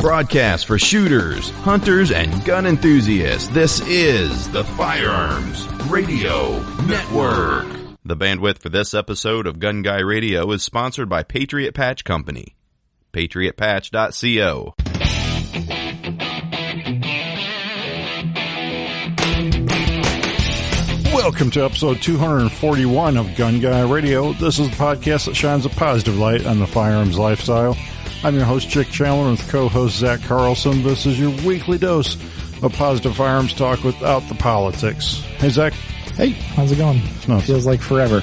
broadcast for shooters, hunters, and gun enthusiasts. This is the Firearms Radio Network. The bandwidth for this episode of Gun Guy Radio is sponsored by Patriot Patch Company. PatriotPatch.co. Welcome to episode 241 of Gun Guy Radio. This is the podcast that shines a positive light on the firearms lifestyle. I'm your host, Jake Challand, with co-host Zack Carlson. This is your weekly dose of positive firearms talk without the politics. Hey, Zack. Hey, how's it going? No, feels like forever.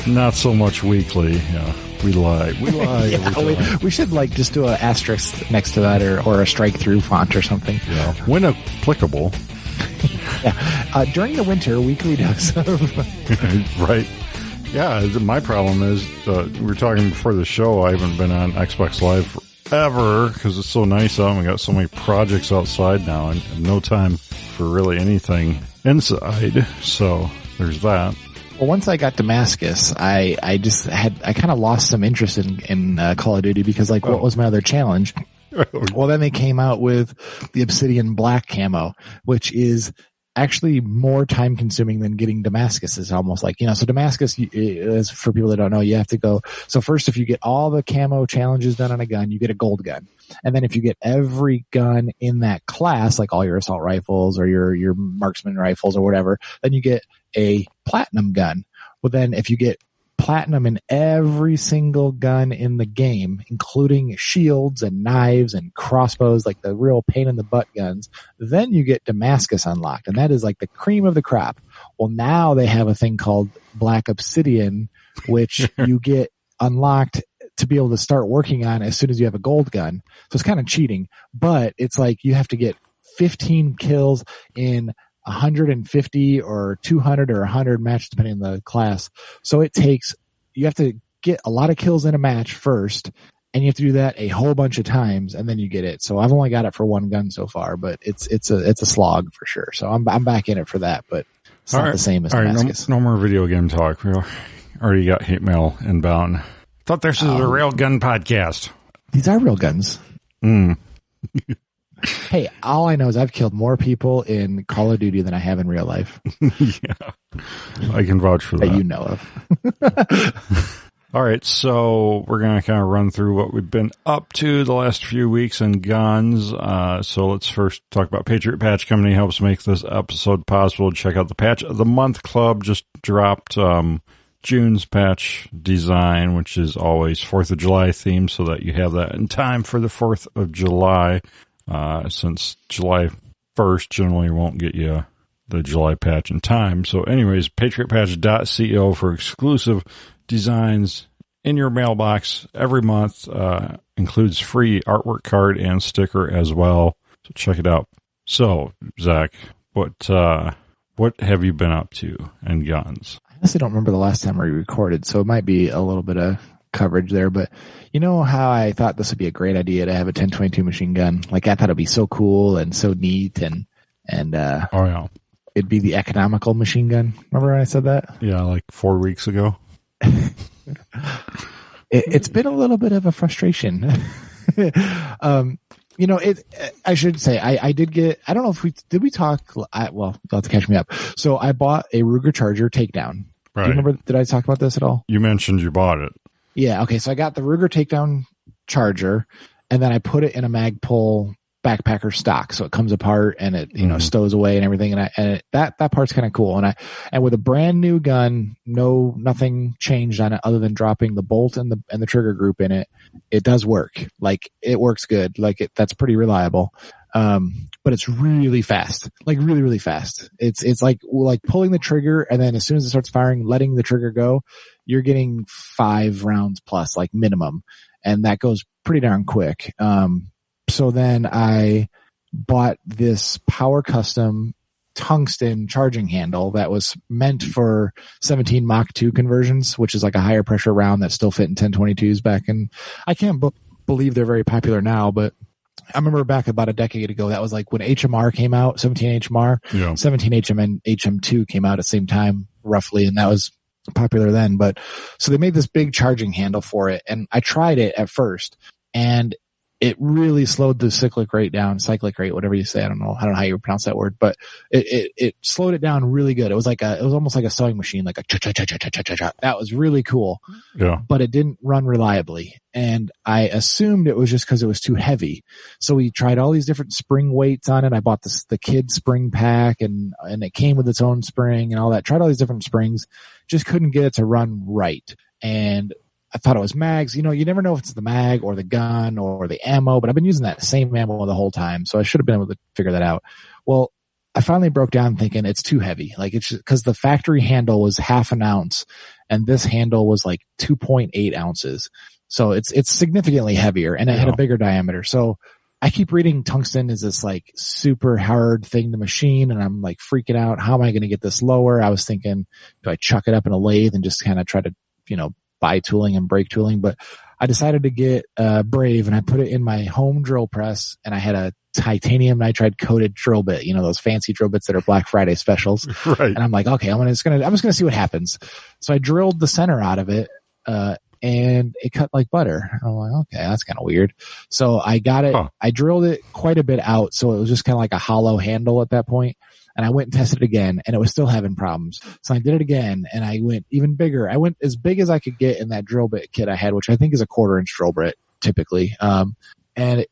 Not so much weekly. Yeah, we lie. Yeah, we should just do an asterisk next to that or a strike through font or something. Yeah, when applicable. Yeah. During the winter, weekly dose of... Right. Yeah, my problem is, we were talking before the show, I haven't been on Xbox Live forever because it's so nice out and we got so many projects outside now and no time for really anything inside. So there's that. Well, once I got Damascus, I kind of lost some interest in Call of Duty because what was my other challenge? Well, then they came out with the Obsidian Black camo, which is actually more time consuming than getting Damascus. Is almost so Damascus is, for people that don't know, you have to go. So first, if you get all the camo challenges done on a gun, you get a gold gun. And then if you get every gun in that class, like all your assault rifles or your marksman rifles or whatever, then you get a platinum gun. Well, then if you get platinum in every single gun in the game, including shields and knives and crossbows, like the real pain in the butt guns, then you get Damascus unlocked. And that is like the cream of the crop. Well, now they have a thing called Black Obsidian, which you get unlocked to be able to start working on as soon as you have a gold gun. So it's kind of cheating, but it's like you have to get 15 kills in 150 or 200 or 100 matches depending on the class. So you have to get a lot of kills in a match first, and you have to do that a whole bunch of times, and then you get it. So I've only got it for one gun so far, but it's a slog for sure. So I'm back in it for that, but it's not the same as Damascus. No more video game talk. We already got hate mail inbound. Thought this was a real gun podcast. These are real guns. Hey, all I know is I've killed more people in Call of Duty than I have in real life. Yeah, I can vouch for that. That you know of. All right, so we're going to kind of run through what we've been up to the last few weeks in guns. So let's first talk about Patriot Patch Company. Helps make this episode possible. Check out the Patch of the Month Club. Just dropped June's patch design, which is always 4th of July themed, so that you have that in time for the 4th of July. Since July 1st generally won't get you the July patch in time. So anyways, patriotpatch.co for exclusive designs in your mailbox every month. Includes free artwork card and sticker as well. So check it out. So, Zach, what have you been up to in guns? I honestly don't remember the last time we recorded, so it might be a little bit of coverage there, but you know how I thought this would be a great idea to have a 1022 machine gun? I thought it'd be so cool and so neat and oh yeah, it'd be the economical machine gun. Remember when I said that? Yeah, like 4 weeks ago. It's been a little bit of a frustration. I should say I did get, I don't know if we talk, you'll have to catch me up. So I bought a Ruger Charger Takedown. Right. Do you remember, did I talk about this at all? You mentioned you bought it. Yeah. Okay. So I got the Ruger Takedown Charger, and then I put it in a Magpul backpacker stock, so it comes apart and it stows away and everything. And that part's kind of cool. And with a brand new gun, nothing changed on it other than dropping the bolt and the trigger group in it. It does work. It works good. That's pretty reliable. But it's really fast, really, really fast. It's like pulling the trigger, and then as soon as it starts firing, letting the trigger go, you're getting 5 rounds plus, minimum. And that goes pretty darn quick. So then I bought this Power Custom tungsten charging handle that was meant for 17 Mach 2 conversions, which is like a higher pressure round that still fit in 1022s back in. I can't believe they're very popular now, but I remember back about a decade ago, that was like when HMR came out, 17 HMR, yeah. 17 HM and HM2 came out at the same time, roughly, and that was popular then. But so they made this big charging handle for it, and I tried it at first, and it really slowed the cyclic rate, whatever you say. I don't know how you pronounce that word, but it slowed it down really good. It was almost like a sewing machine, like a cha-cha-cha-cha-cha-cha-cha. That was really cool. Yeah. But it didn't run reliably. And I assumed it was just because it was too heavy. So we tried all these different spring weights on it. I bought the kid spring pack and it came with its own spring and all that. Tried all these different springs, just couldn't get it to run right. And I thought it was mags. You never know if it's the mag or the gun or the ammo, but I've been using that same ammo the whole time. So I should have been able to figure that out. Well, I finally broke down thinking it's too heavy. Like it's because the factory handle was 1/2 ounce and this handle was like 2.8 ounces. So it's significantly heavier and it had a bigger diameter. So I keep reading tungsten is this like super hard thing to machine and I'm like freaking out. How am I going to get this lower? I was thinking, do I chuck it up in a lathe and just kind of try to, buy tooling and brake tooling? But I decided to get brave and I put it in my home drill press and I had a titanium nitride coated drill bit, those fancy drill bits that are Black Friday specials. Right. And I'm like, okay, I'm just gonna see what happens. So I drilled the center out of it, and it cut like butter. I'm like, okay, that's kind of weird. So I got it. Huh. I drilled it quite a bit out. So it was just kind of like a hollow handle at that point. And I went and tested it again and it was still having problems. So I did it again and I went even bigger. I went as big as I could get in that drill bit kit I had, which I think is a 1/4 inch drill bit typically. And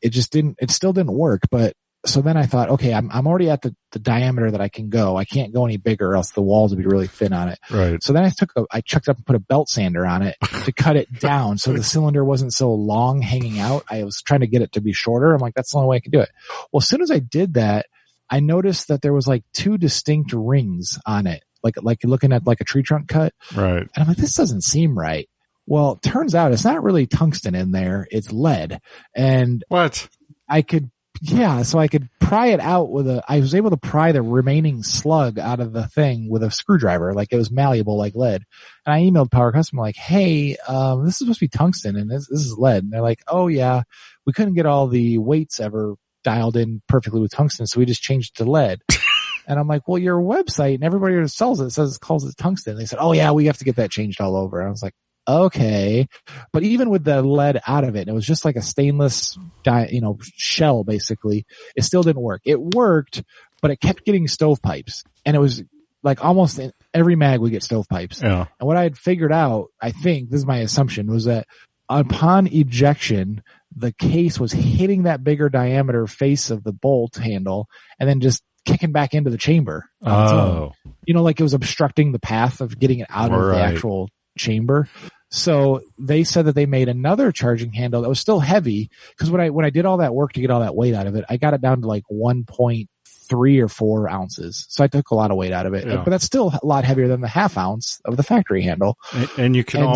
it still didn't work. But so then I thought, okay, I'm already at the diameter that I can go. I can't go any bigger or else the walls would be really thin on it. Right. So then I chucked up and put a belt sander on it to cut it down. So the cylinder wasn't so long hanging out. I was trying to get it to be shorter. I'm like, that's the only way I can do it. Well, as soon as I did that, I noticed that there was like 2 distinct rings on it, like you're looking at like a tree trunk cut. Right. And I'm like, this doesn't seem right. Well, it turns out it's not really tungsten in there. It's lead. And what? So I could pry it out I was able to pry the remaining slug out of the thing with a screwdriver. Like it was malleable like lead. And I emailed Power Custom like, hey, this is supposed to be tungsten and this is lead. And they're like, oh yeah, we couldn't get all the weights ever dialed in perfectly with tungsten, so we just changed it to lead. And I'm like, well, your website and everybody who sells it calls it tungsten. They said, oh yeah, we have to get that changed all over. And I was like, okay. But even with the lead out of it, it was just like a stainless shell basically. It still didn't work. It worked, but it kept getting stovepipes. And it was like almost in every mag we get stovepipes. Yeah. And what I had figured out, I think this is my assumption, was that upon ejection, the case was hitting that bigger diameter face of the bolt handle and then just kicking back into the chamber. Oh. Like it was obstructing the path of getting it out of the actual chamber. So they said that they made another charging handle that was still heavy because when I did all that work to get all that weight out of it, I got it down to like 1.3 or 4 ounces. So I took a lot of weight out of it, but that's still a lot heavier than the 1/2 ounce of the factory handle. And you can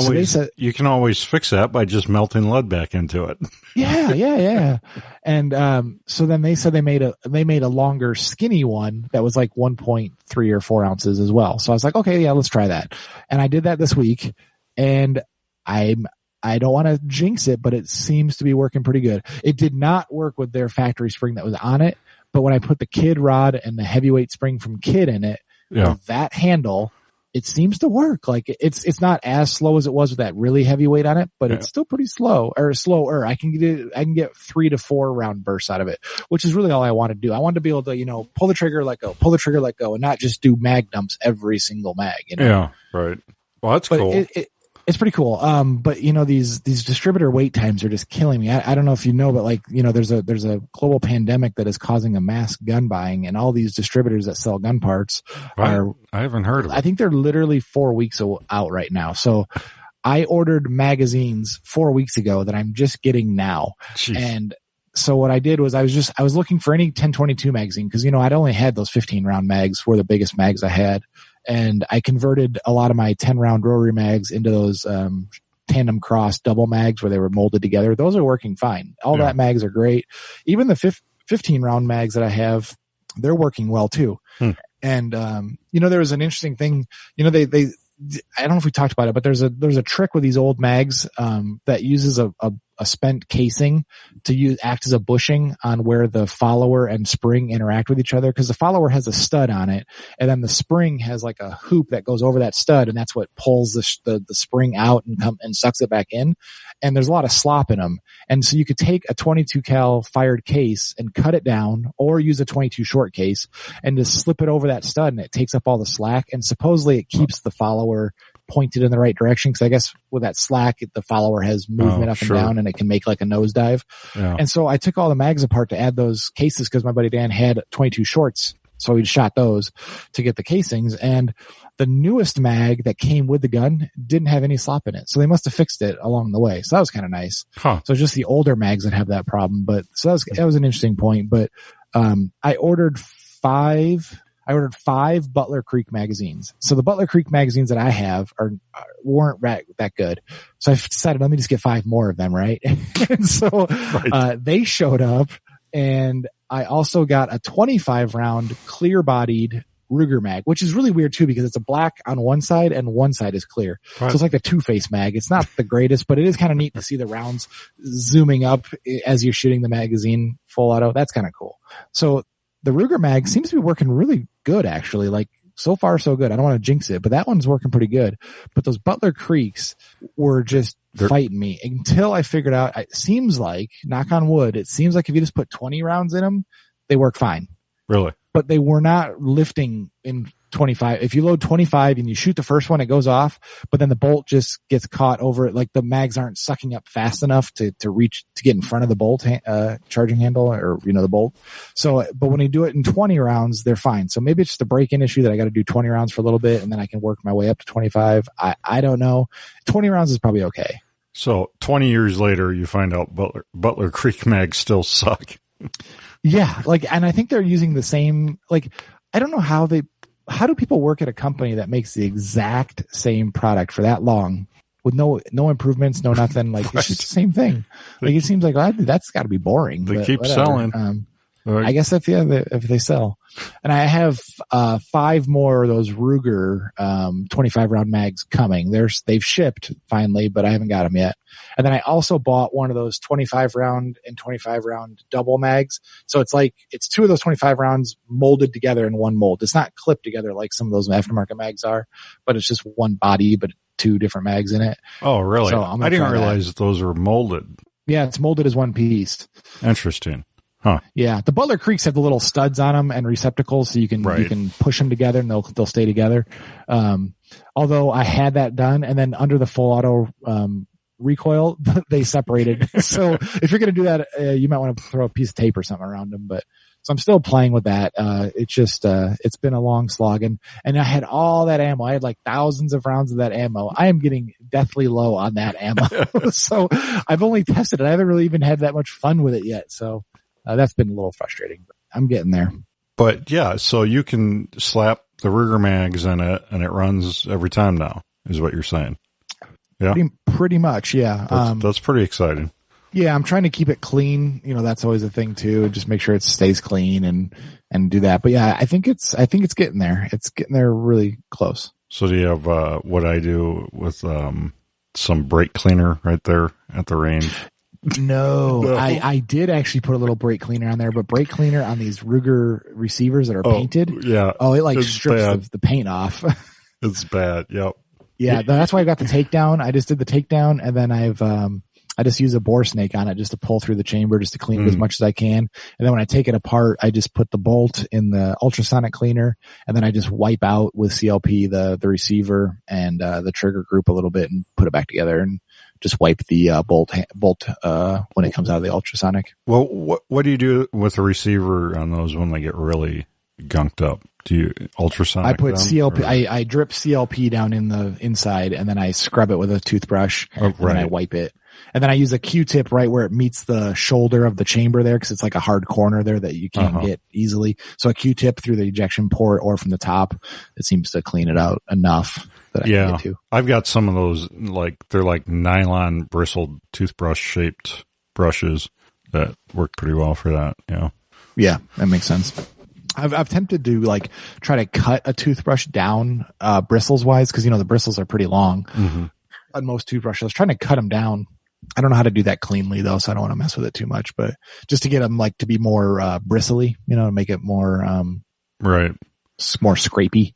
you can always fix that by just melting lead back into it. Yeah. And, so then they said they made a longer skinny one that was like 1.3 or 4 ounces as well. So I was like, okay, yeah, let's try that. And I did that this week and I don't want to jinx it, but it seems to be working pretty good. It did not work with their factory spring that was on it. But when I put the Kid rod and the heavyweight spring from Kid in it, that handle, it seems to work. Like it's not as slow as it was with that really heavy weight on it, but it's still pretty slow or slower. I can get 3 to 4 round bursts out of it, which is really all I want to do. I want to be able to, pull the trigger, let go, and not just do mag dumps every single mag. Yeah, right. Well, that's cool. It's pretty cool. But these distributor wait times are just killing me. I don't know if you know, but there's a global pandemic that is causing a mass gun buying, and all these distributors that sell gun parts I haven't heard of it. I think they're literally 4 weeks out right now. So I ordered magazines 4 weeks ago that I'm just getting now. Jeez. And so what I did was I was looking for any 1022 magazine because, I'd only had those 15 round mags were the biggest mags I had. And I converted a lot of my 10 round rotary mags into those, tandem cross double mags where they were molded together. Those are working fine. All that mags are great. Even the 15 round mags that I have, they're working well too. And, there was an interesting thing, I don't know if we talked about it, but there's a trick with these old mags, that uses a spent casing to act as a bushing on where the follower and spring interact with each other. Cause the follower has a stud on it, and then the spring has like a hoop that goes over that stud, and that's what pulls the spring out and sucks it back in. And there's a lot of slop in them. And so you could take a 22 cal fired case and cut it down, or use a 22 short case and just slip it over that stud, and it takes up all the slack. And supposedly it keeps the follower pointed in the right direction, because I guess with that slack, the follower has movement up and down, and it can make like a nosedive. Yeah. And so I took all the mags apart to add those cases, because my buddy Dan had 22 shorts, so we shot those to get the casings. And the newest mag that came with the gun didn't have any slop in it, so they must have fixed it along the way. So that was kind of nice. So it's just the older mags that have that problem. But so that was an interesting point. But I ordered five Butler Creek magazines. So the Butler Creek magazines that I have weren't that good. So I decided, let me just get 5 more of them, right? And so they showed up, and I also got a 25 round clear bodied Ruger mag, which is really weird too, because it's a black on one side and one side is clear. Right. So it's like the Two-Face mag. It's not the greatest, but it is kind of neat to see the rounds zooming up as you're shooting the magazine full auto. That's kind of cool. So the Ruger mag seems to be working really good, actually. Like, so far so good. I don't want to jinx it, but that one's working pretty good. But those Butler Creeks were just fighting me until I figured out, it seems like, knock on wood, it seems like if you just put 20 rounds in them, they work fine. Really? But they were not lifting in 25. If you load 25 and you shoot the first one, it goes off, but then the bolt just gets caught over it. Like, the mags aren't sucking up fast enough to get in front of the bolt, charging handle, or, the bolt. So, but when you do it in 20 rounds, they're fine. So maybe it's just a break-in issue that I got to do 20 rounds for a little bit, and then I can work my way up to 25. I don't know. 20 rounds is probably okay. So 20 years later, you find out Butler Creek mags still suck. Yeah. And I think they're using the same, I don't know how do people work at a company that makes the exact same product for that long with no improvements, no nothing? Right. It's just the same thing. It seems like, that's got to be boring. They keep selling. I guess if they sell. And I have 5 more of those Ruger 25 round mags coming. They've shipped finally, but I haven't got them yet. And then I also bought one of those 25 round and 25 round double mags. So it's 2 of those 25 rounds molded together in one mold. It's not clipped together like some of those aftermarket mags are, but it's just one body, but 2 different mags in it. Oh, really? So I didn't realize those were molded. Yeah, it's molded as one piece. Interesting. Huh. Yeah, the Butler Creeks have the little studs on them and receptacles, so you can push them together and they'll stay together. Although I had that done, and then under the full auto recoil, they separated. So if you're going to do that, you might want to throw a piece of tape or something around them. But so I'm still playing with that. It's just it's been a long slog, and I had all that ammo. I had like thousands of rounds of that ammo. I am getting deathly low on that ammo. So I've only tested it. I haven't really even had that much fun with it yet. So. That's been a little frustrating, but I'm getting there. But yeah, so you can slap the Ruger mags in it and it runs every time now, is what you're saying. Yeah. Pretty much. Yeah. That's pretty exciting. Yeah. I'm trying to keep it clean. That's always a thing too. Just make sure it stays clean and do that. But yeah, I think it's getting there. It's getting there really close. So do you have, what I do with, some brake cleaner right there at the range? No, I did actually put a little brake cleaner on there, but brake cleaner on these Ruger receivers that are painted. Yeah. Oh, it strips the paint off. It's bad. Yep. Yeah. That's why I got the takedown. I just did the takedown, and then I just use a bore snake on it just to pull through the chamber, just to clean it as much as I can. And then when I take it apart, I just put the bolt in the ultrasonic cleaner, and then I just wipe out with CLP the receiver and the trigger group a little bit and put it back together, and just wipe the bolt when it comes out of the ultrasonic. Well, what do you do with the receiver on those when they get really gunked up? Do you ultrasonic? I put CLP. I drip CLP down in the inside, and then I scrub it with a toothbrush, and then I wipe it. And then I use a Q-tip right where it meets the shoulder of the chamber there, because it's like a hard corner there that you can't get easily. So a Q-tip through the ejection port or from the top, it seems to clean it out enough that I can get to. I've got some of those, they're like nylon bristled toothbrush shaped brushes that work pretty well for that. Yeah. Yeah, that makes sense. I've tempted to try to cut a toothbrush down, bristles wise, because the bristles are pretty long on most toothbrushes. I was trying to cut them down I don't know how to do that cleanly though, so I don't want to mess with it too much, but just to get them like to be more, bristly, make it more, right. More scrapey.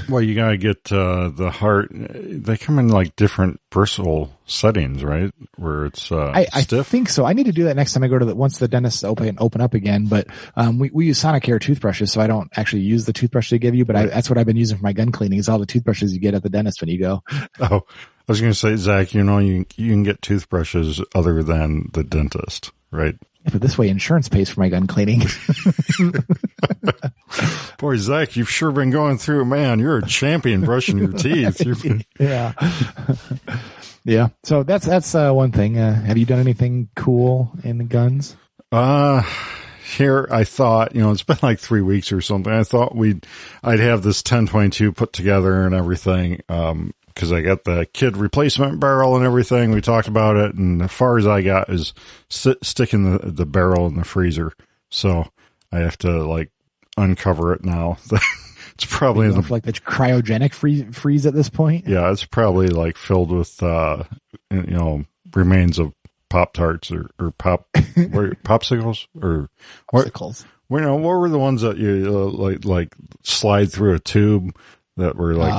Well, you gotta get, the heart. They come in like different bristle settings, right? Where it's, stiff. I think so. I need to do that next time I go to once the dentists open up again, but, we use Sonicare toothbrushes, so I don't actually use the toothbrush they give you, but that's what I've been using for my gun cleaning is all the toothbrushes you get at the dentist when you go. Oh, I was going to say, Zach, you can get toothbrushes other than the dentist, right? But this way insurance pays for my gun cleaning. Boy, Zach, you've sure been going through it, man. You're a champion brushing your teeth. Yeah. Yeah. So that's one thing. Have you done anything cool in the guns? Here I thought, it's been like 3 weeks or something. I thought I'd have this 1022 put together and everything. Cause I got the kid replacement barrel and everything. We talked about it. And as far as I got is sticking the barrel in the freezer. So I have to like uncover it now. It's probably like the cryogenic freeze at this point. Yeah. It's probably like filled with, remains of Pop-Tarts or popsicles or popsicles. What were the ones that you like slide through a tube that were like,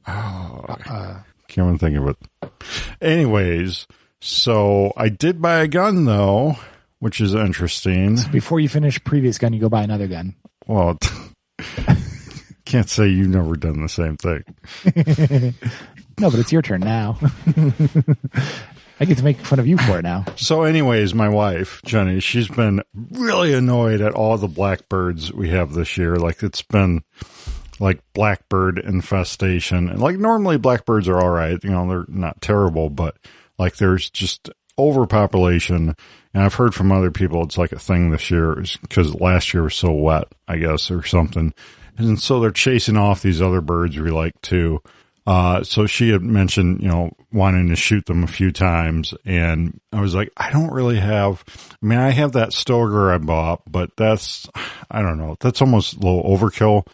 can't even think of it. Anyways, so I did buy a gun though, which is interesting. So before you finish previous gun, you go buy another gun. Well, can't say you've never done the same thing. No, but it's your turn now. I get to make fun of you for it now. So anyways, my wife, Jenny, she's been really annoyed at all the blackbirds we have this year. Like it's been like blackbird infestation. And like normally blackbirds are all right. They're not terrible, but like there's just overpopulation. And I've heard from other people it's like a thing this year because last year was so wet, I guess, or something. And so they're chasing off these other birds we like too. So she had mentioned, wanting to shoot them a few times. And I was like, I don't really have, I have that Stoeger I bought, but I don't know, that's almost a little overkill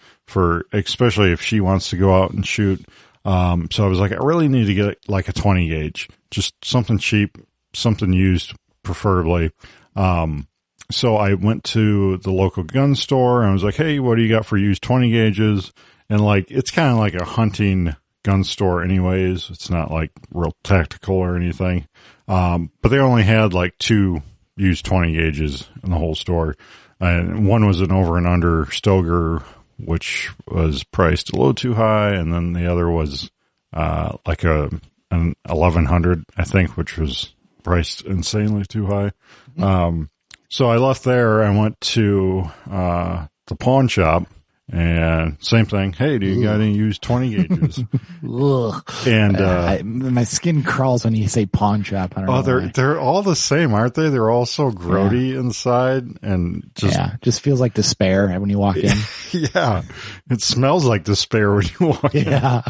especially if she wants to go out and shoot. So I was like, I really need to get like a 20 gauge, just something cheap, something used preferably. So I went to the local gun store and I was like, hey, what do you got for used 20 gauges? And like, it's kind of like a hunting gun store anyways. It's not like real tactical or anything. But they only had like 2 used 20 gauges in the whole store. And one was an over and under Stoeger, which was priced a little too high. And then the other was, like an 1100, I think, which was priced insanely too high. So I left there. I went to, the pawn shop. And same thing. Hey, do you got any used 20 gauges? And, my skin crawls when you say pawn shop. I don't know. They're all the same, aren't they? They're all so grody inside and just feels like despair when you walk in. Yeah. It smells like despair when you walk in. Yeah.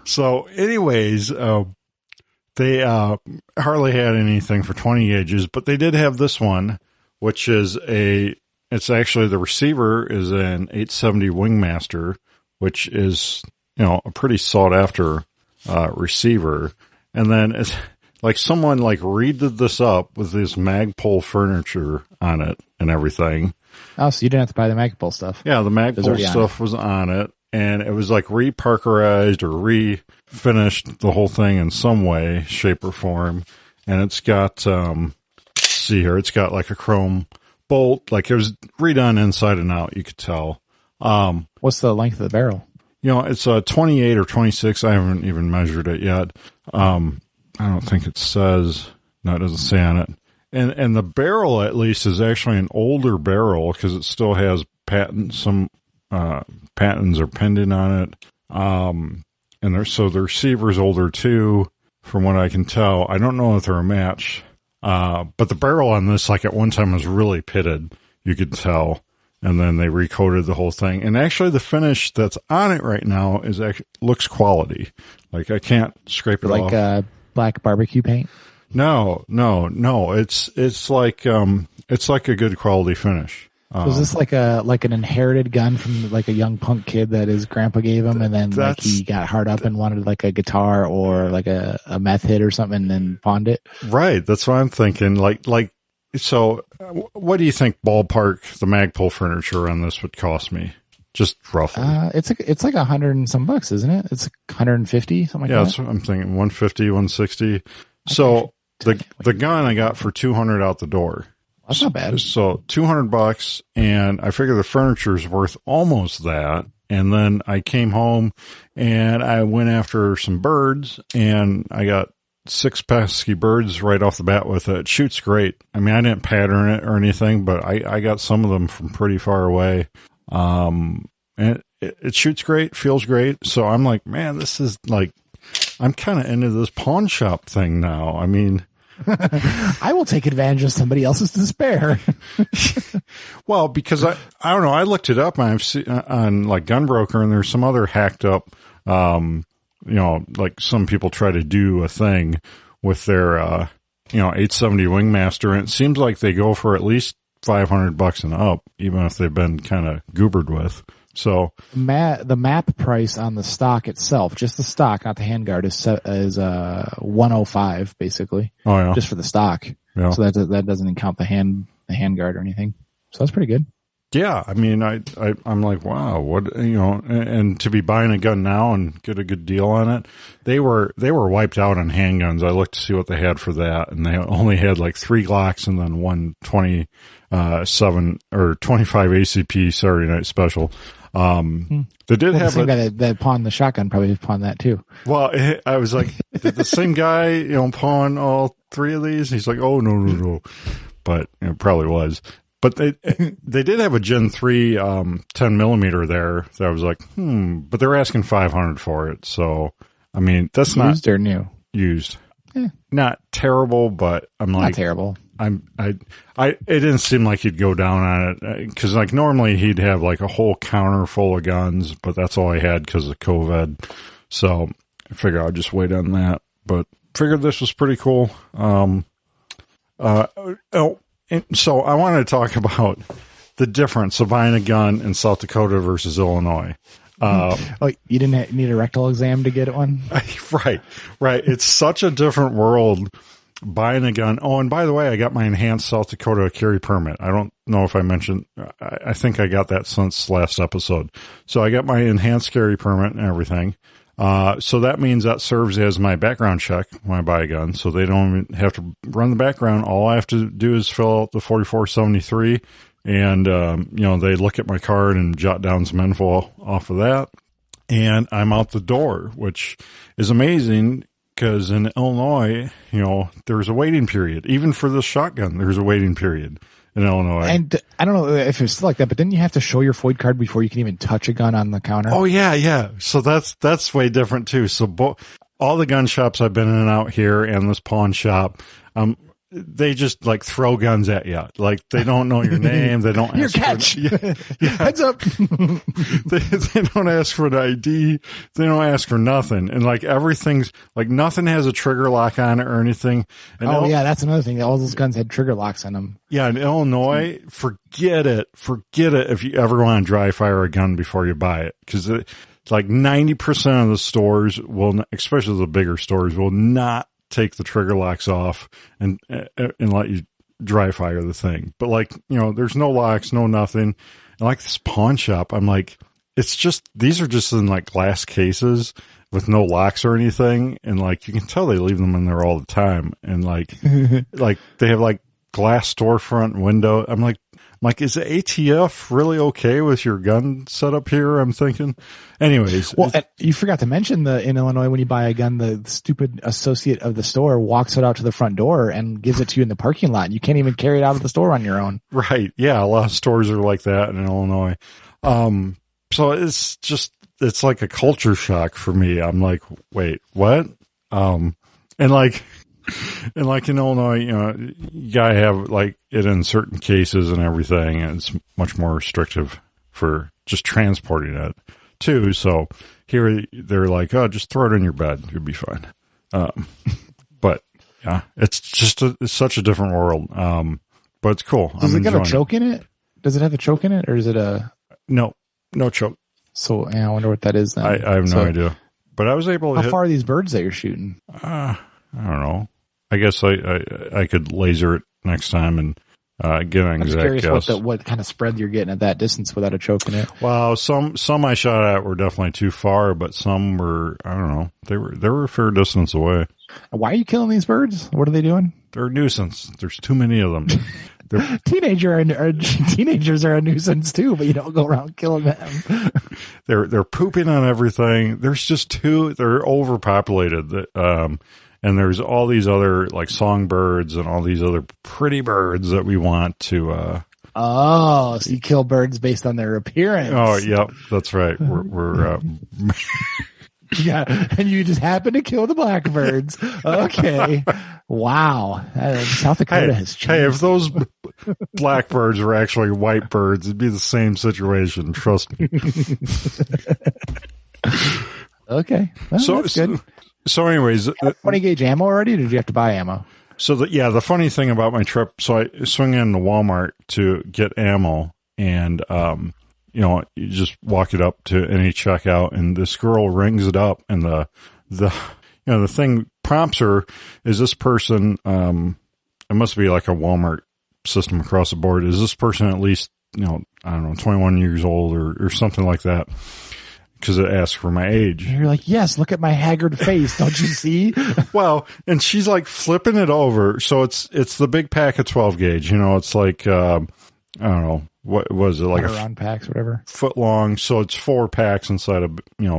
So anyways, they, hardly had anything for 20 gauges, but they did have this one, which is it's actually the receiver is an 870 Wingmaster, which is, a pretty sought after, receiver. And then it's like someone like redid this up with this Magpul furniture on it and everything. Oh, so you didn't have to buy the Magpul stuff. Yeah, the Magpul stuff was on it. And it was like re-parkerized or refinished the whole thing in some way, shape or form. And it's got, let's see here, it's got like a chrome bolt, like it was redone inside and out, you could tell. What's the length of the barrel? It's a 28 or 26. I haven't even measured it yet. I don't think it says, no, it doesn't say on it. And the barrel at least is actually an older barrel because it still has some patents are pending on it. And the receiver's older too, from what I can tell. I don't know if they're a match. But the barrel on this, like at one time was really pitted, you could tell. And then they recoated the whole thing. And actually the finish that's on it right now looks quality. Like I can't scrape it off. Like, black barbecue paint? No. It's like a good quality finish. So is this like an inherited gun from like a young punk kid that his grandpa gave him, and then like he got hard up and wanted like a guitar or like a meth hit or something, and then pawned it? Right. That's what I'm thinking. So what do you think ballpark the Magpul furniture on this would cost me? Just roughly. It's like $100 and some bucks, isn't it? It's 150, something like that. Yeah, that's what I'm thinking. 150, 160. So the gun I got for $200 out the door. That's not bad. So $200, and I figure the furniture is worth almost that. And then I came home and I went after some birds, and I got 6 pesky birds right off the bat with it. It shoots great. I mean, I didn't pattern it or anything, but I got some of them from pretty far away. And it shoots great, feels great. So I'm like, man, this is like, I'm kind of into this pawn shop thing now. I mean, I will take advantage of somebody else's despair. Well, because I don't know. I looked it up on like Gunbroker, and there's some other hacked up, like some people try to do a thing with their, 870 Wingmaster, and it seems like they go for at least $500 and up, even if they've been kind of goobered with. So the map price on the stock itself, just the stock, not the handguard, is $105 basically. Oh yeah, just for the stock. Yeah. So that doesn't even count the handguard or anything. So that's pretty good. Yeah, I mean, I'm like, wow, what, and to be buying a gun now and get a good deal on it. They were wiped out on handguns. I looked to see what they had for that, and they only had like 3 Glocks and then one 27 or 25 ACP Saturday Night Special. They did have the same guy that pawned the shotgun probably pawned that too. Well, I was like, did the same guy, pawn all 3 of these? He's like, oh no, but it probably was. But they did have a Gen 3 10 millimeter there that I was like, but they're asking $500 for it. So I mean, that's not used or new. Used, not terrible, but I'm like, not terrible. It didn't seem like he'd go down on it, because like normally he'd have like a whole counter full of guns, but that's all I had because of COVID. So I figured I'd just wait on that. But figured this was pretty cool. So I wanted to talk about the difference of buying a gun in South Dakota versus Illinois. You didn't need a rectal exam to get one? Right. It's such a different world buying a gun. Oh, and by the way, I got my enhanced South Dakota carry permit. I don't know if I mentioned, I think I got that since last episode. So I got my enhanced carry permit and everything. So that means that serves as my background check when I buy a gun. So they don't even have to run the background. All I have to do is fill out the 4473, and, they look at my card and jot down some info off of that. And I'm out the door, which is amazing, because in Illinois, there's a waiting period. Even for this shotgun, there's a waiting period in Illinois. And I don't know if it's still like that, but didn't you have to show your FOID card before you can even touch a gun on the counter? Oh yeah. So that's way different too. So all the gun shops I've been in and out here, and this pawn shop, they just like throw guns at you. Like they don't know your name. They don't ask catch. Heads up. they don't ask for an ID. They don't ask for nothing. And like everything's like nothing has a trigger lock on it or anything. And that's another thing. All those guns had trigger locks on them. Yeah. In Illinois, forget it if you ever want to dry fire a gun before you buy it. Cause like 90% of the stores will, especially the bigger stores, will not take the trigger locks off and let you dry fire the thing. But like, there's no locks, no nothing. And like this pawn shop, I'm like, these are just in like glass cases with no locks or anything. And like, you can tell they leave them in there all the time. And like, like they have like glass storefront window. I'm like, is the ATF really okay with your gun setup here? I'm thinking. Anyways. Well, you forgot to mention in Illinois, when you buy a gun, the stupid associate of the store walks it out to the front door and gives it to you in the parking lot. You can't even carry it out of the store on your own. Right. Yeah. A lot of stores are like that in Illinois. So it's like a culture shock for me. I'm like, wait, what? And like in Illinois, you gotta have like it in certain cases and everything, and it's much more restrictive for just transporting it too. So here they're like, oh, just throw it in your bed, you'll be fine. But yeah, it's just it's such a different world. But it's cool. Does it got a choke in it? Does it have a choke in it, or is it a... No choke. So I wonder what that is then. I have no idea. But I was able to How far are these birds that you're shooting? I don't know. I guess I could laser it next time and get an exact guess. What kind of spread you're getting at that distance without a choke in it. Well, some I shot at were definitely too far, but some were, I don't know. They were a fair distance away. Why are you killing these birds? What are they doing? They're a nuisance. There's too many of them. Teenagers are a nuisance too, but you don't go around killing them. They're pooping on everything. There's just they're overpopulated. And there's all these other like songbirds and all these other pretty birds that we want to. So you kill birds based on their appearance. Oh, yep, that's right. We're yeah, and you just happen to kill the blackbirds. Okay, wow. South Dakota has changed. Hey, if those blackbirds were actually white birds, it'd be the same situation. Trust me. Okay, well, that's good. So anyways, 20 gauge ammo already, or did you have to buy ammo? So the funny thing about my trip, so I swing into Walmart to get ammo, and you just walk it up to any checkout, and this girl rings it up, and the thing prompts her, is this person, it must be like a Walmart system across the board, is this person at least, I don't know, 21 years old or something like that? Because it asks for my age. And you're like, yes, look at my haggard face. Don't you see? Well, and she's like flipping it over. So it's the big pack of 12 gauge. It's like, I don't know, what was it? Like round packs, whatever. Foot long. So it's 4 packs inside a,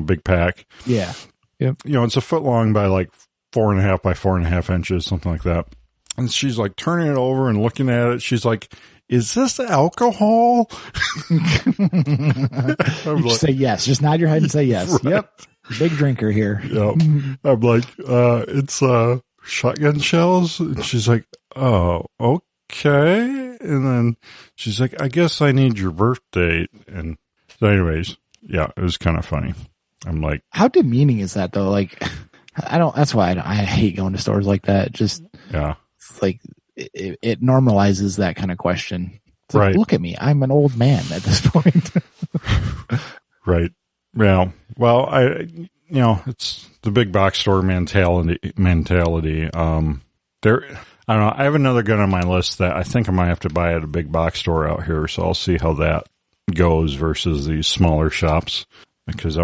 big pack. Yeah. Yep. It's a foot long by like 4.5 by 4.5 inches, something like that. And she's like turning it over and looking at it. She's like, is this alcohol? Say yes. Just nod your head and say yes. Right. Yep. Big drinker here. Yep. I'm like, it's shotgun shells. And she's like, oh, okay. And then she's like, I guess I need your birth date. And so anyways, yeah, it was kind of funny. I'm like, how demeaning is that though? Like, that's why I hate going to stores like that. Just, yeah. It's like, it normalizes that kind of question. It's like, right. Look at me. I'm an old man at this point. Right. Yeah. Well, it's the big box store mentality. I don't know. I have another gun on my list that I think I might have to buy at a big box store out here. So I'll see how that goes versus these smaller shops. Because I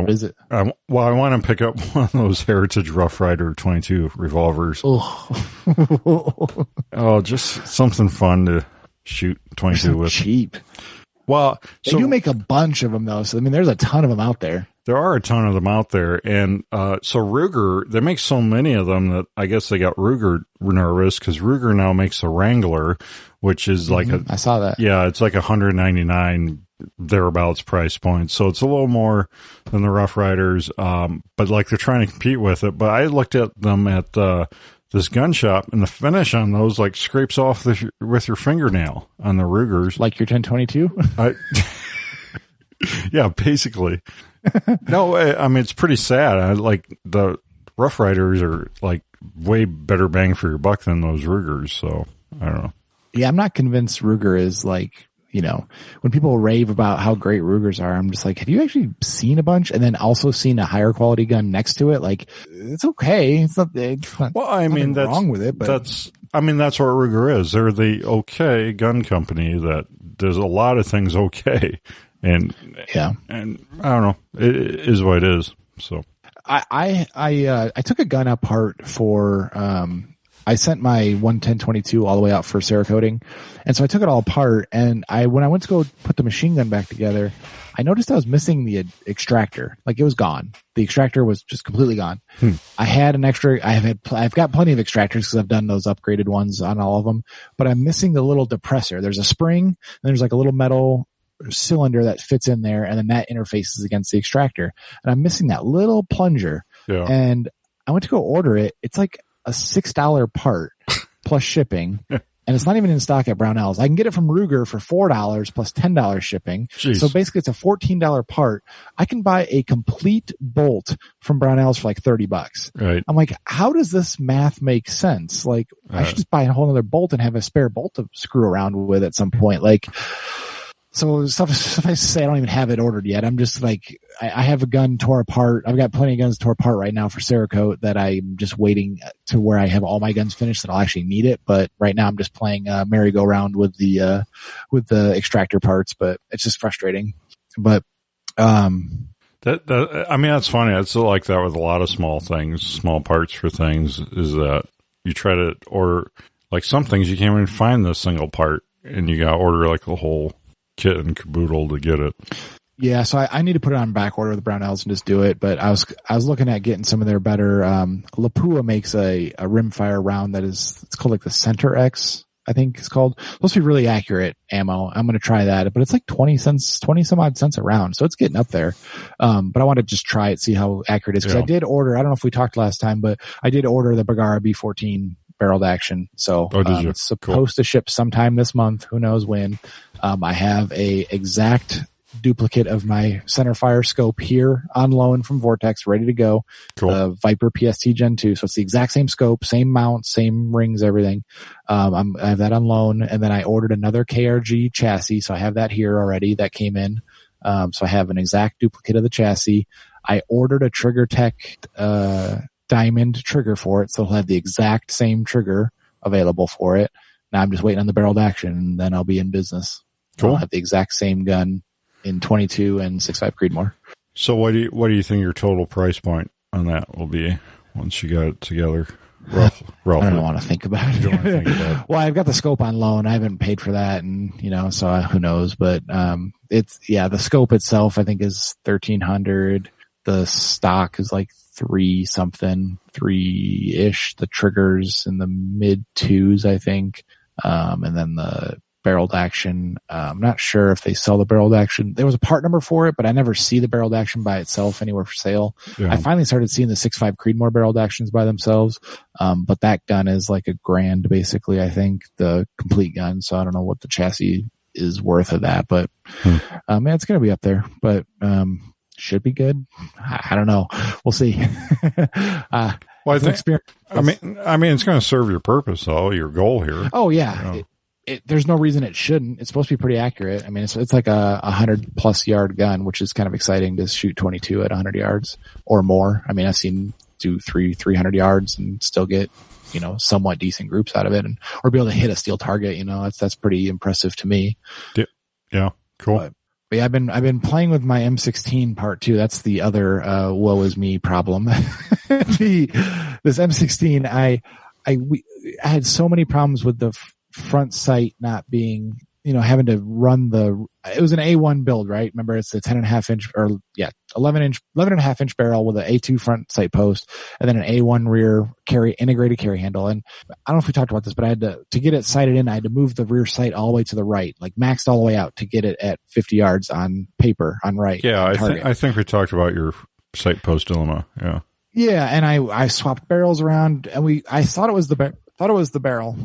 want to pick up one of those Heritage Rough Rider 22 revolvers. Oh, just something fun to shoot 22 with. Cheap. Well, they do make a bunch of them though. So there's a ton of them out there. There are a ton of them out there, and so Ruger, they make so many of them that I guess they got Ruger nervous because Ruger now makes the Wrangler, which is like I saw that. Yeah, it's like $199 thereabouts price point. So it's a little more than the Rough Riders, but like they're trying to compete with it. But I looked at them at this gun shop, and the finish on those like scrapes off with your fingernail on the Rugers. Like your 1022? Yeah, basically. No, I mean, it's pretty sad. Like the Rough Riders are like way better bang for your buck than those Rugers. So I don't know. Yeah, I'm not convinced Ruger is like, when people rave about how great Rugers are, I'm just like, have you actually seen a bunch and then also seen a higher quality gun next to it? Like, it's okay. It's not well, I mean, that's wrong with it, but that's what Ruger is. They're the okay gun company that does a lot of things okay. And yeah, and I don't know, it is what it is. So I took a gun apart for, I sent my 110-22 all the way out for Cerakoting. And so I took it all apart, and when I went to go put the machine gun back together, I noticed I was missing the extractor. Like, it was gone. The extractor was just completely gone. I had an extra, I've got plenty of extractors because I've done those upgraded ones on all of them, but I'm missing the little depressor. There's a spring, and there's like a little metal cylinder that fits in there, and then that interfaces against the extractor. And I'm missing that little plunger. Yeah. And I went to go order it. It's like a $6 part plus shipping. And it's not even in stock at Brownells. I can get it from Ruger for $4 plus $10 shipping. Jeez. So basically it's a $14 part. I can buy a complete bolt from Brownells for like $30. Right. I'm like, how does this math make sense? Like, I should just buy a whole other bolt and have a spare bolt to screw around with at some point. Like, So suffice to say, I don't even have it ordered yet. I'm just like, I have a gun tore apart. I've got plenty of guns tore apart right now for Cerakote that I'm just waiting to where I have all my guns finished that I'll actually need it. But right now I'm just playing merry-go-round with the extractor parts, but it's just frustrating. But, I mean, that's funny. It's like that with a lot of small things, small parts for things, is that you try to order, like some things you can't even find the single part, and you got to order like the whole kit and caboodle to get it. Yeah, so I need to put it on back order with Brownells and just do it. But I was looking at getting some of their better. Lapua makes a rimfire round it's called like the Center X, I think it's called. It's supposed to be really accurate ammo. I'm going to try that, but it's like 20 some odd cents a round, so it's getting up there. But I want to just try it, see how accurate it is, because I did order. I don't know if we talked last time, but I did order the Bergara B14 barreled action. So it's supposed to ship sometime this month. Who knows when? I have a exact duplicate of my centerfire scope here on loan from Vortex, ready to go. Cool. The Viper PST Gen 2. So it's the exact same scope, same mount, same rings, everything. I have that on loan, and then I ordered another KRG chassis. So I have that here already. That came in. So I have an exact duplicate of the chassis. I ordered a Trigger Tech, diamond trigger for it. So I'll have the exact same trigger available for it. Now I'm just waiting on the barreled action, and then I'll be in business. Cool. I'll have the exact same gun in 22 and 6.5 Creedmoor. So what do you think your total price point on that will be once you got it together? Roughly. I don't want to think about it. You don't want to think about it. Well, I've got the scope on loan. I haven't paid for that, and so who knows? But the scope itself I think is $1,300. The stock is like $3-ish. The triggers in the mid $2s, I think. And then the barreled action, I'm not sure if they sell the barreled action. There was a part number for it, but I never see the barreled action by itself anywhere for sale. Yeah. I finally started seeing the 6.5 Creedmoor barreled actions by themselves. But that gun is like $1,000 basically, I think, the complete gun. So I don't know what the chassis is worth of that, but it's going to be up there, but should be good. I don't know. We'll see. Well, I think, I mean, it's going to serve your purpose, though. Your goal here. Oh yeah. There's no reason it shouldn't. It's supposed to be pretty accurate. I mean, it's like a 100+ yard gun, which is kind of exciting to shoot 22 at 100 yards or more. I mean, I've seen do 300 yards and still get, somewhat decent groups out of it, or be able to hit a steel target. That's pretty impressive to me. Yeah. Cool. But yeah, I've been playing with my M16 part too. That's the other, woe is me problem. This M16, I had so many problems with the front sight not being, having to run it was an A1 build, right? Remember, it's the 10.5 inch 11.5 inch barrel with an A2 front sight post, and then an A1 rear integrated carry handle. And I don't know if we talked about this, but I had to get it sighted in, I had to move the rear sight all the way to the right, like maxed all the way out to get it at 50 yards on paper on right. Yeah. I think we talked about your sight post dilemma. Yeah. Yeah. And I swapped barrels around, and I thought it was the barrel.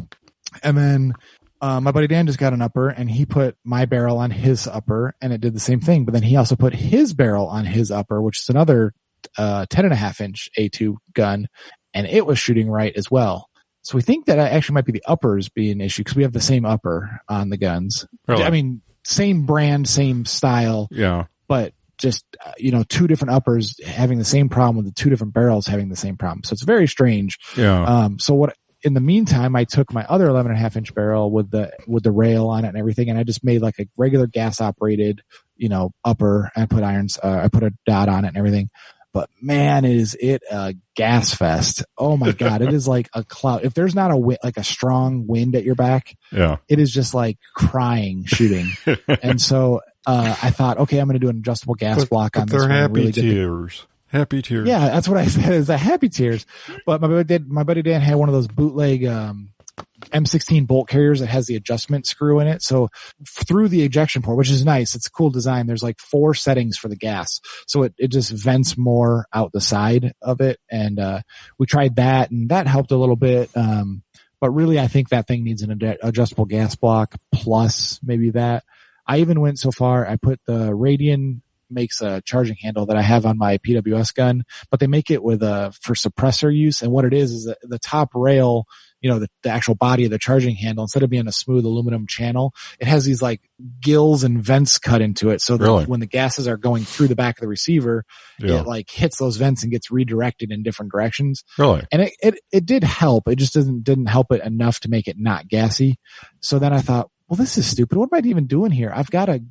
And then, my buddy Dan just got an upper, and he put my barrel on his upper, and it did the same thing. But then he also put his barrel on his upper, which is another, 10.5 inch A2 gun, and it was shooting right as well. So we think that actually might be the uppers being an issue, because we have the same upper on the guns. Really? I mean, same brand, same style. Yeah. But just, two different uppers having the same problem with the two different barrels having the same problem. So it's very strange. Yeah. In the meantime, I took my other 11.5 inch barrel with the rail on it and everything, and I just made like a regular gas operated, upper. I put I put a dot on it and everything. But man, is it a gas fest? Oh my God. It is like a cloud. If there's not a strong wind at your back, yeah, it is just like crying shooting. And so, I thought, okay, I'm going to do an adjustable gas block on this one. They're happy tears. Happy tears. Yeah, that's what I said, is a happy tears. But my buddy Dan had one of those bootleg M16 bolt carriers that has the adjustment screw in it. So through the ejection port, which is nice, it's a cool design, there's like 4 settings for the gas. So it just vents more out the side of it. And we tried that, and that helped a little bit. But really, I think that thing needs an adjustable gas block plus maybe that. I even went so far, I put the Radian makes a charging handle that I have on my PWS gun, but they make it with for suppressor use. And what it is the top rail, the actual body of the charging handle, instead of being a smooth aluminum channel, it has these like gills and vents cut into it. So that when the gases are going through the back of the receiver, it like hits those vents and gets redirected in different directions. Really? And it did help. It just didn't help it enough to make it not gassy. So then I thought, well, this is stupid. What am I even doing here? I've got a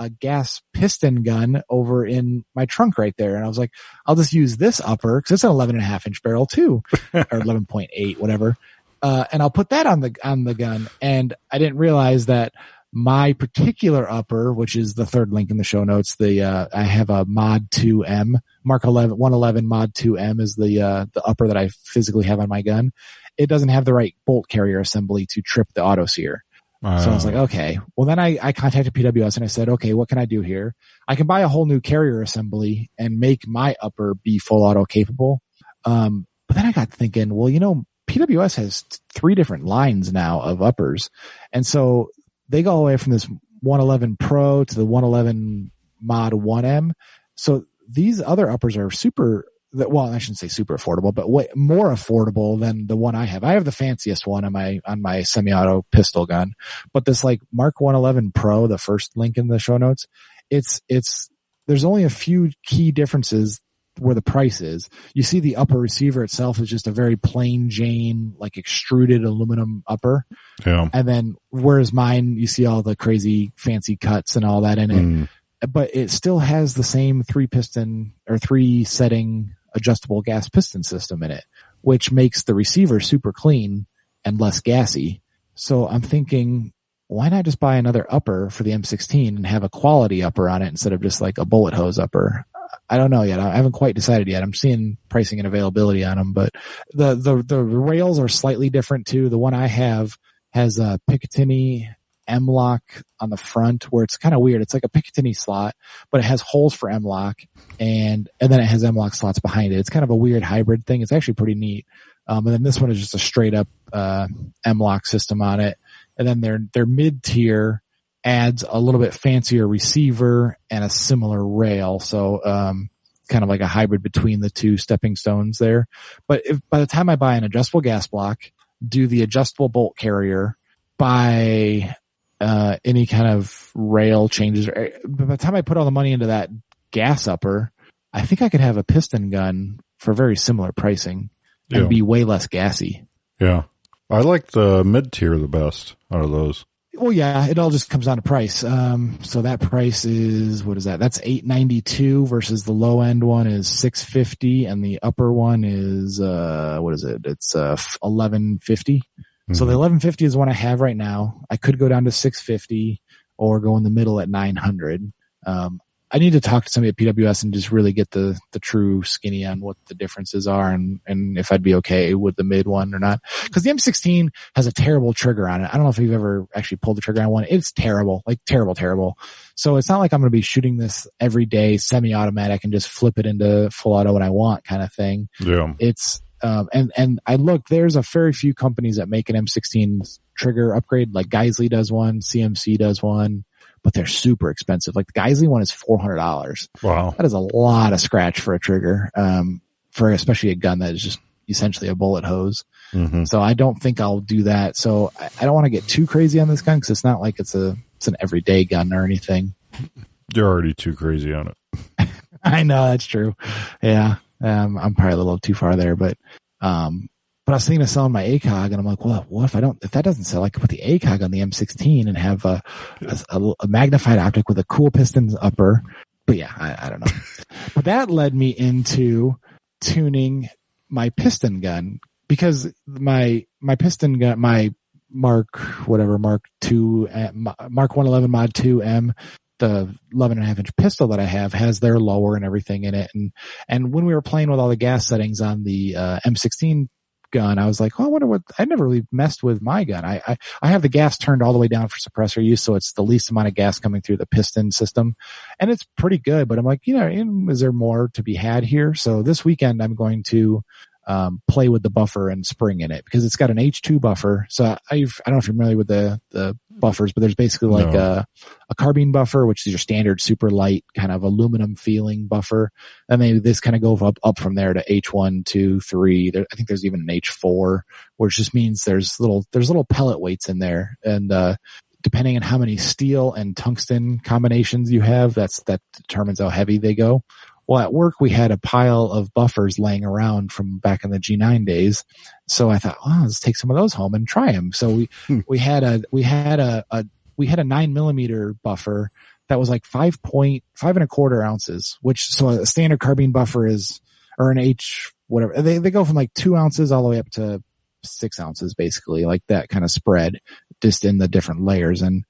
gas piston gun over in my trunk right there. And I was like, I'll just use this upper because it's an 11.5-inch barrel too, or 11.8, whatever. And I'll put that on the gun. And I didn't realize that my particular upper, which is the third link in the show notes, I have a Mod 2M, Mark 111 Mod 2M is the upper that I physically have on my gun. It doesn't have the right bolt carrier assembly to trip the auto sear. So I was like, okay. Well, then I contacted PWS and I said, okay, what can I do here? I can buy a whole new carrier assembly and make my upper be full auto capable. But then I got thinking, well, PWS has 3 different lines now of uppers. And so they go all the way from this 111 Pro to the 111 Mod 1M. So these other uppers are I shouldn't say super affordable, but way more affordable than the one I have. I have the fanciest one on my semi-auto pistol gun, but this like Mark 111 Pro, the first link in the show notes, there's only a few key differences where the price is. You see the upper receiver itself is just a very plain Jane, like extruded aluminum upper. Yeah. And then whereas mine, you see all the crazy fancy cuts and all that in it, but it still has the same 3 setting adjustable gas piston system in it, which makes the receiver super clean and less gassy. So I'm thinking, why not just buy another upper for the M16 and have a quality upper on it instead of just like a bullet hose upper? I don't know yet. I haven't quite decided yet. I'm seeing pricing and availability on them, but the rails are slightly different too. The one I have has a Picatinny M-lock on the front where it's kind of weird. It's like a Picatinny slot, but it has holes for M-lock and then it has M-lock slots behind it. It's kind of a weird hybrid thing. It's actually pretty neat. And then this one is just a straight up, M-lock system on it. And then their mid-tier adds a little bit fancier receiver and a similar rail. So, kind of like a hybrid between the two stepping stones there. But if by the time I buy an adjustable gas block, do the adjustable bolt carrier, buy any kind of rail changes, by the time I put all the money into that gas upper, I think I could have a piston gun for very similar pricing and be way less gassy. Yeah. I like the mid-tier the best out of those. Well, yeah, it all just comes down to price. So that price is, what is that? That's $892 versus the low end one is $650 and the upper one is, what is it? It's, $1,150. Mm-hmm. So the $1,150 is the one I have right now. I could go down to $650 or go in the middle at $900. I need to talk to somebody at PWS and just really get the true skinny on what the differences are and if I'd be okay with the mid one or not. Cause the M16 has a terrible trigger on it. I don't know if you've ever actually pulled the trigger on one. It's terrible, like terrible. So it's not like I'm going to be shooting this every day semi-automatic and just flip it into full auto when I want kind of thing. Yeah. It's, and I look, there's a very few companies that make an M16 trigger upgrade. Like Geisley does one, CMC does one. But they're super expensive. Like the Geisley one is $400. Wow. That is a lot of scratch for a trigger, for especially a gun that is just essentially a bullet hose. Mm-hmm. So I don't think I'll do that. So I don't want to get too crazy on this gun because it's not like it's an everyday gun or anything. You're already too crazy on it. I know that's true. Yeah. I'm probably a little too far there, but I was thinking of selling my ACOG and I'm like, well, what if that doesn't sell? I could put the ACOG on the M16 and have a magnified optic with a cool pistons upper. But yeah, I don't know. But that led me into tuning my piston gun because my piston gun, my Mark 111 Mod 2M, the 11.5-inch pistol that I have has their lower and everything in it. And when we were playing with all the gas settings on the M16 gun, I was like, oh, I wonder I never really messed with my gun. I have the gas turned all the way down for suppressor use, so it's the least amount of gas coming through the piston system, and it's pretty good. But I'm like, is there more to be had here? So this weekend I'm going to play with the buffer and spring in it, because it's got an H2 buffer. So I don't know if you're familiar with the buffers, but there's basically like a carbine buffer, which is your standard super light kind of aluminum feeling buffer. And maybe this kind of goes up from there to H1, 2, 3. I think there's even an H4, which just means there's little pellet weights in there. And, depending on how many steel and tungsten combinations you have, that determines how heavy they go. Well, at work, we had a pile of buffers laying around from back in the G9 days. So I thought, let's take some of those home and try them. So we had a 9mm buffer that was like 5.25 ounces, so a standard carbine buffer is, or an H, whatever. They go from like 2 ounces all the way up to 6 ounces, basically, like that kind of spread, just in the different layers. And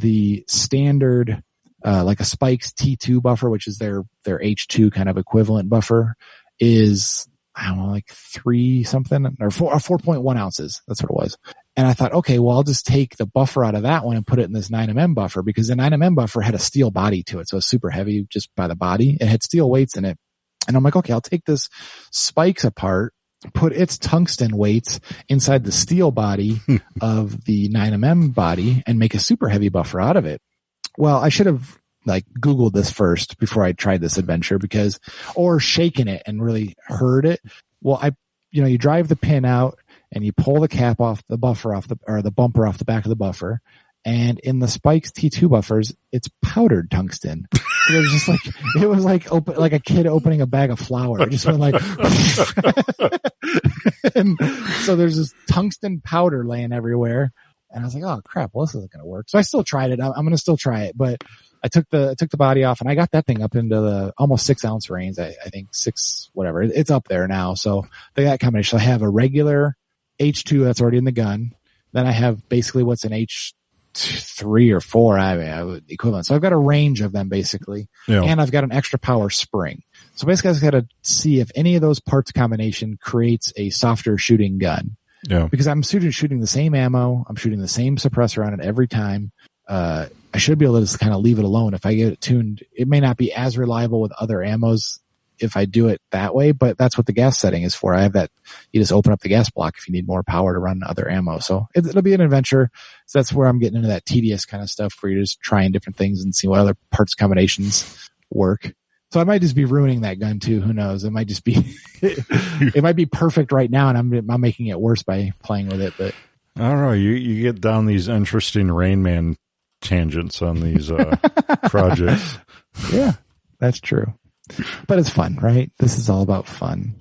the standard, like a Spikes T2 buffer, which is their H2 kind of equivalent buffer, is, I don't know, like 3 something or 4.1 ounces. That's what it was. And I thought, okay, well, I'll just take the buffer out of that one and put it in this 9mm buffer, because the 9mm buffer had a steel body to it. So it's super heavy just by the body. It had steel weights in it. And I'm like, okay, I'll take this Spikes apart, put its tungsten weights inside the steel body of the 9mm body, and make a super heavy buffer out of it. Well, I should have like Googled this first before I tried this adventure, or shaken it and really heard it. Well, you drive the pin out and you pull the cap off the buffer or the bumper off the back of the buffer. And in the Spikes T2 buffers, it's powdered tungsten. It was just like like a kid opening a bag of flour. It just went like, and so there's this tungsten powder laying everywhere. And I was like, oh crap, well, this isn't going to work. So I still tried it. I'm going to still try it, but I took the body off and I got that thing up into the almost 6 ounce range. I think 6, whatever. It's up there now. So that combination, I have a regular H2 that's already in the gun. Then I have basically what's an H3 or 4, equivalent. So I've got a range of them basically. Yeah. And I've got an extra power spring. So basically I just got to see if any of those parts combination creates a softer shooting gun. Yeah. Because I'm shooting the same ammo. I'm shooting the same suppressor on it every time. I should be able to just kind of leave it alone. If I get it tuned, it may not be as reliable with other ammos if I do it that way, but that's what the gas setting is for. I have that. You just open up the gas block if you need more power to run other ammo. So it'll be an adventure. So that's where I'm getting into that tedious kind of stuff where you're just trying different things and see what other parts combinations work. So I might just be ruining that gun too. Who knows? It might just be, it might be perfect right now, and I'm making it worse by playing with it. But I don't know. You get down these interesting Rain Man tangents on these projects. Yeah, that's true. But it's fun, right? This is all about fun.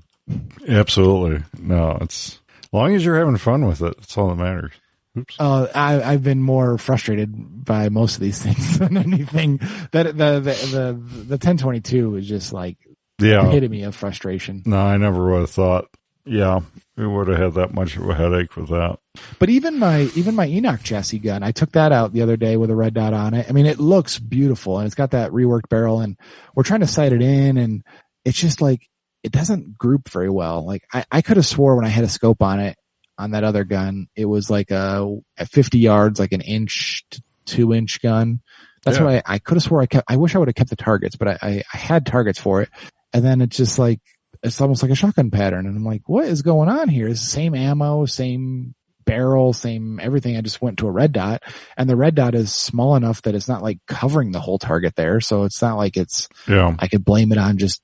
Absolutely. No, as long as you're having fun with it, that's all that matters. Oops. I've been more frustrated by most of these things than anything. That the 1022 is just like the epitome of frustration. No, I never would have thought. Yeah, we would have had that much of a headache with that. But even my Enoch chassis gun, I took that out the other day with a red dot on it. I mean, it looks beautiful and it's got that reworked barrel, and we're trying to sight it in, and it's just like it doesn't group very well. Like I could have swore when I had a scope on it on that other gun, it was like at 50 yards, like an inch to 2 inch gun. That's why I could have swore I wish I would have kept the targets, but I had targets for it. And then it's just like, it's almost like a shotgun pattern. And I'm like, what is going on here? It's the same ammo, same barrel, same everything. I just went to a red dot, and the red dot is small enough that it's not like covering the whole target there. So it's not like I could blame it on just,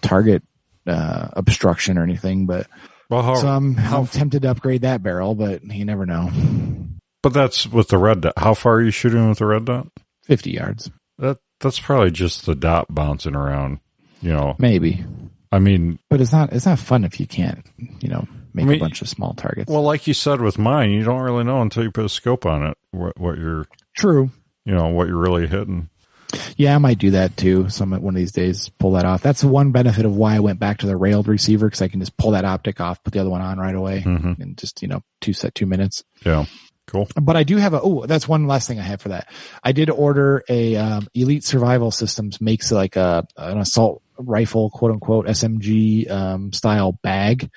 target, obstruction or anything, but so I'm tempted to upgrade that barrel, but you never know. But that's with the red dot. How far are you shooting with the red dot? 50 yards. That's probably just the dot bouncing around, Maybe. I mean, but it's not fun if you can't, make a bunch of small targets. Well, like you said with mine, you don't really know until you put a scope on it what you're true. What you're really hitting. Yeah, I might do that too. One of these days, pull that off. That's the one benefit of why I went back to the railed receiver, because I can just pull that optic off, put the other one on right away, and just 2 minutes. Yeah, cool. But I do have that's one last thing I have for that. I did order a Elite Survival Systems makes like an assault rifle, quote unquote, SMG, style bag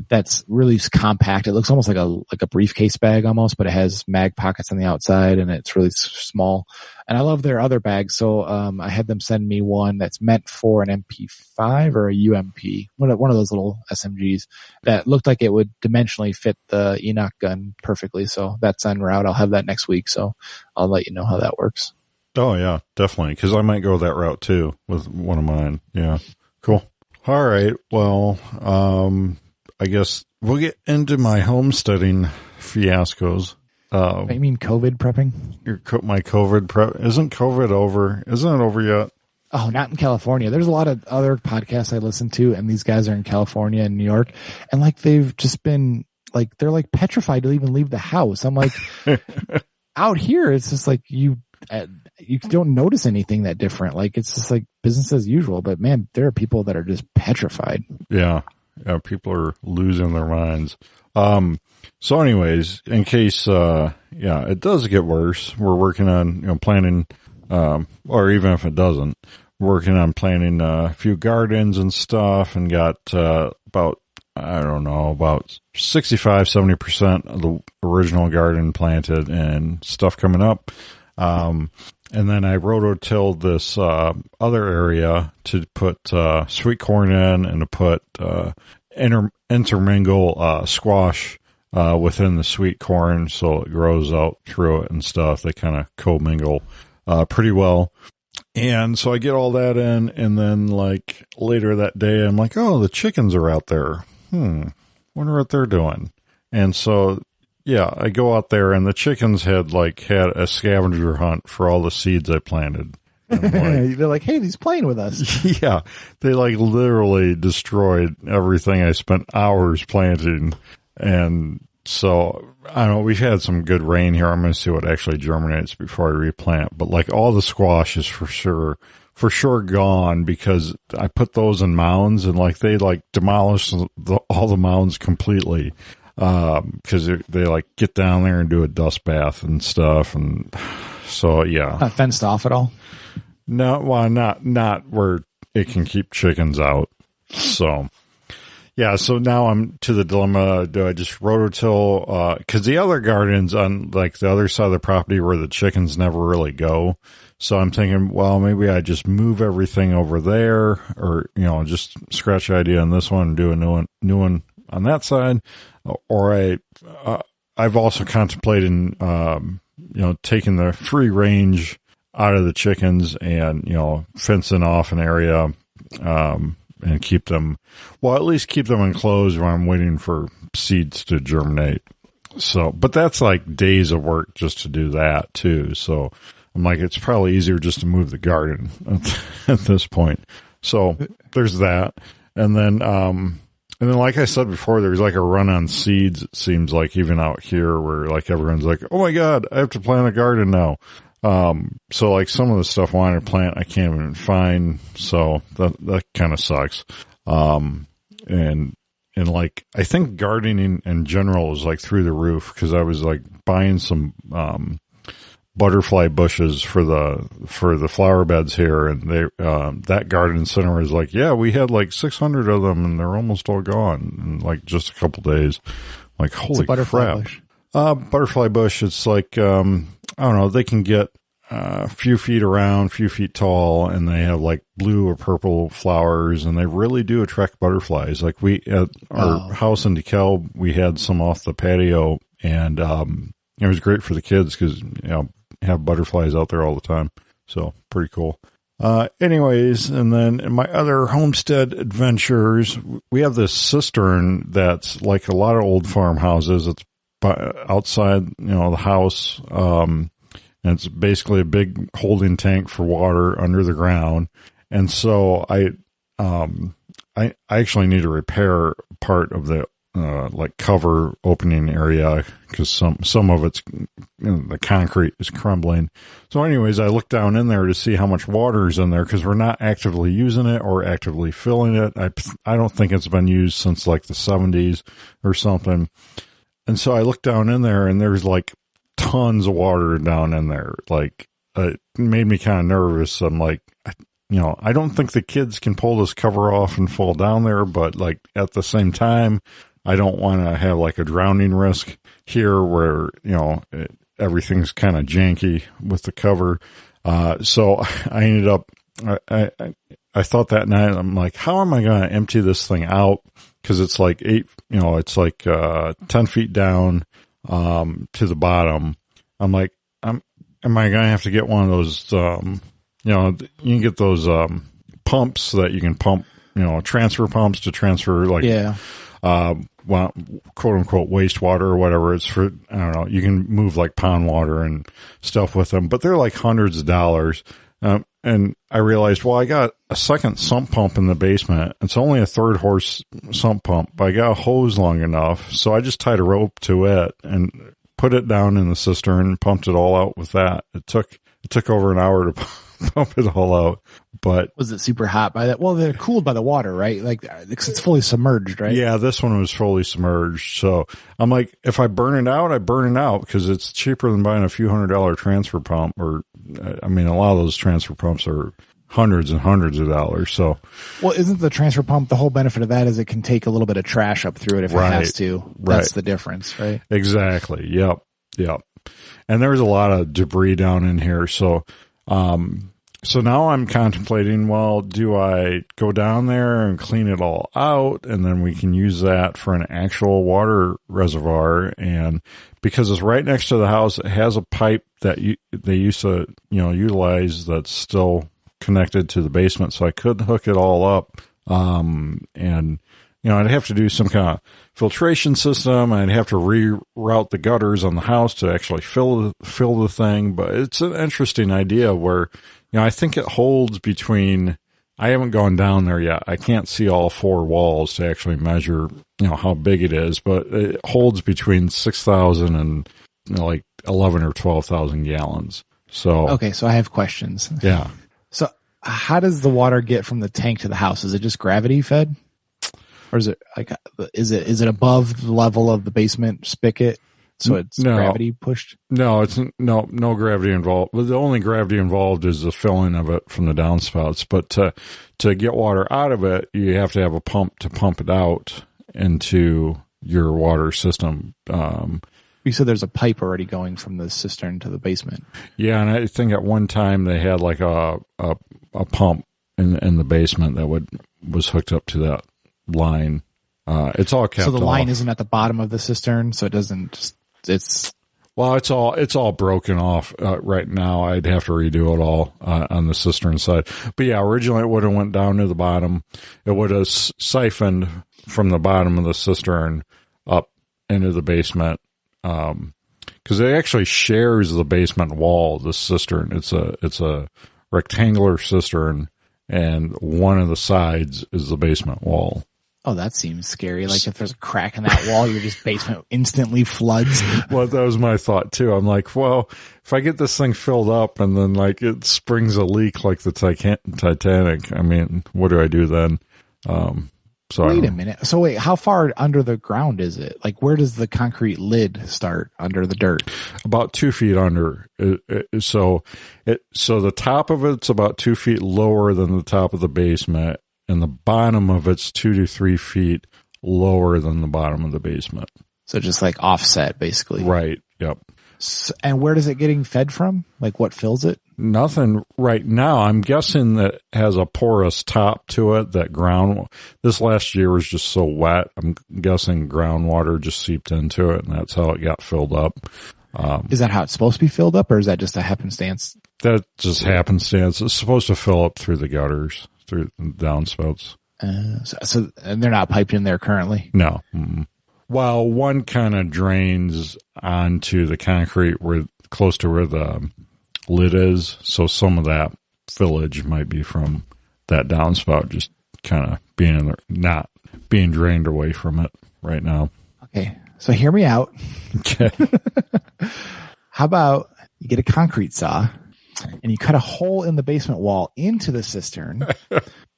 that's really compact. It looks almost like a briefcase bag almost, but it has mag pockets on the outside and it's really small. And I love their other bags. So, I had them send me one that's meant for an MP5 or a UMP, one of those little SMGs that looked like it would dimensionally fit the Enoch gun perfectly. So that's en route. I'll have that next week. So I'll let you know how that works. Oh yeah, definitely. Cause I might go that route too with one of mine. Yeah. Cool. All right. Well, I guess we'll get into my homesteading fiascos. You mean COVID prepping? My COVID prep. Isn't COVID over? Isn't it over yet? Oh, not in California. There's a lot of other podcasts I listen to, and these guys are in California and New York, and like they've just been like they're like petrified to even leave the house. I'm like, out here, it's just like you don't notice anything that different. Like it's just like business as usual. But man, there are people that are just petrified. Yeah, people are losing their minds. So anyways, in case, it does get worse, we're working on, planning, or even if it doesn't, working on planting a few gardens and stuff and got, about 65-70% of the original garden planted and stuff coming up. And then I rototilled this, other area to put, sweet corn in and to put, intermingle, squash, within the sweet corn, so it grows out through it and stuff. They kind of commingle pretty well. And so I get all that in, and then like later that day, I'm like, oh, the chickens are out there. Wonder what they're doing. And so, yeah, I go out there, and the chickens had a scavenger hunt for all the seeds I planted. They're like, hey, he's playing with us. Yeah, they literally destroyed everything I spent hours planting. And so, I don't know, we've had some good rain here. I'm going to see what actually germinates before I replant. But all the squash is for sure gone because I put those in mounds and they demolished all the mounds completely. Cause they get down there and do a dust bath and stuff. And so, yeah. Not fenced off at all? No, well, not where it can keep chickens out. So. Yeah, so now I'm to the dilemma, do I just rototill, cause the other gardens on the other side of the property where the chickens never really go. So I'm thinking, well, maybe I just move everything over there or, just scratch the idea on this one and do a new one on that side. Or I've also contemplated, taking the free range out of the chickens and, fencing off an area, and keep them, at least keep them enclosed while I'm waiting for seeds to germinate. So, but that's days of work just to do that too. So I'm like, it's probably easier just to move the garden at this point. So there's that. And then, like I said before, there's a run on seeds. It seems like even out here where everyone's like, oh my God, I have to plant a garden now. So some of the stuff I wanted to plant, I can't even find. So that kind of sucks. And I think gardening in general is through the roof because I was buying some, butterfly bushes for the flower beds here. And they, that garden center was yeah, we had 600 of them and they're almost all gone in just a couple days. Holy crap. Bush? Butterfly bush. It's I don't know, they can get a few feet around, few feet tall, and they have blue or purple flowers, and they really do attract butterflies. We at our house in DeKalb, we had some off the patio, and it was great for the kids because have butterflies out there all the time. So pretty cool. Anyways, and then in my other homestead adventures, we have this cistern that's like a lot of old farmhouses. It's outside, the house. And it's basically a big holding tank for water under the ground. And so I actually need to repair part of the, cover opening area because some of it's, the concrete is crumbling. So anyways, I looked down in there to see how much water is in there because we're not actively using it or actively filling it. I don't think it's been used since the 70s or something. And so I looked down in there and there's tons of water down in there. It made me kind of nervous. I'm I don't think the kids can pull this cover off and fall down there, but like at the same time, I don't want to have like a drowning risk here where, everything's kind of janky with the cover. So I ended up, I thought that night, I'm like, how am I going to empty this thing out? Cause it's like 10 feet down, to the bottom. I'm like, am I going to have to get one of those, you can get those, pumps that you can pump, transfer pumps to transfer like, quote unquote wastewater or whatever. It's for, I don't know, you can move like pond water and stuff with them, but they're like hundreds of dollars. And I realized, well, I got a second sump pump in the basement. It's only a 3rd horse sump pump, but I got a hose long enough. So I just tied a rope to it and put it down in the cistern and pumped it all out with that. It took over an hour to pump it all out. But was it super hot by that? Well, they're cooled by the water, right? Like it's fully submerged, right? Yeah, this one was fully submerged. So I'm like, if I burn it out, I burn it out because it's cheaper than buying a few $100 transfer pump. Or, I mean, a lot of those transfer pumps are hundreds and hundreds of dollars. So, well, isn't the transfer pump, the whole benefit of that is it can take a little bit of trash up through it if it has to. That's the difference, right? Exactly. Yep. And there's a lot of debris down in here. So, so now I'm contemplating, well, do I go down there and clean it all out and then we can use that for an actual water reservoir? And because it's right next to the house, it has a pipe that they used to, utilize that's still connected to the basement. So I could hook it all up. And, I'd have to do some kind of filtration system. I'd have to reroute the gutters on the house to actually fill the thing. But it's an interesting idea where, I think it holds between, I haven't gone down there yet. I can't see all 4 walls to actually measure, how big it is, but it holds between 6,000 and like 11 or 12,000 gallons. So, okay. So I have questions. Yeah. So how does the water get from the tank to the house? Is it just gravity fed? Or is it like, is it above the level of the basement spigot? So it's gravity pushed? No, it's no gravity involved. The only gravity involved is the filling of it from the downspouts. But to get water out of it, you have to have a pump to pump it out into your water system. You said there's a pipe already going from the cistern to the basement. Yeah, and I think at one time they had like a pump in the basement that was hooked up to that line. It's all kept. So the off. line isn't at the bottom of the cistern, so it doesn't. It's all broken off right now. I'd have to redo it all on the cistern side. But yeah, originally it would have went down to the bottom. It would have siphoned from the bottom of the cistern up into the basement. Because it actually shares the basement wall. The cistern. It's a rectangular cistern, and one of the sides is the basement wall. Oh, that seems scary. Like if there's a crack in that wall, your just basement instantly floods. Well, that was my thought too. I'm like, well, if I get this thing filled up and then like it springs a leak like the Titanic, I mean, what do I do then? Wait a minute. So wait, how far under the ground is it? Like where does the concrete lid start under the dirt? About 2 feet under. So the top of it's about 2 feet lower than the top of the basement. And the bottom of it's 2 to 3 feet lower than the bottom of the basement. So just like offset, basically. Right. Yep. So, and where does it getting fed from? Like what fills it? Nothing right now. I'm guessing that it has a porous top to it. That this last year was just so wet. I'm guessing groundwater just seeped into it, and that's how it got filled up. Is that how it's supposed to be filled up, or is that just a happenstance? That just happenstance. It's supposed to fill up through the gutters. Through downspouts. So and they're not piped in there currently? No. Mm-hmm. Well, one kind of drains onto the concrete close to where the lid is. So some of that fillage might be from that downspout just kind of being in there, not being drained away from it right now. Okay. So hear me out. Okay. How about you get a concrete saw and you cut a hole in the basement wall into the cistern,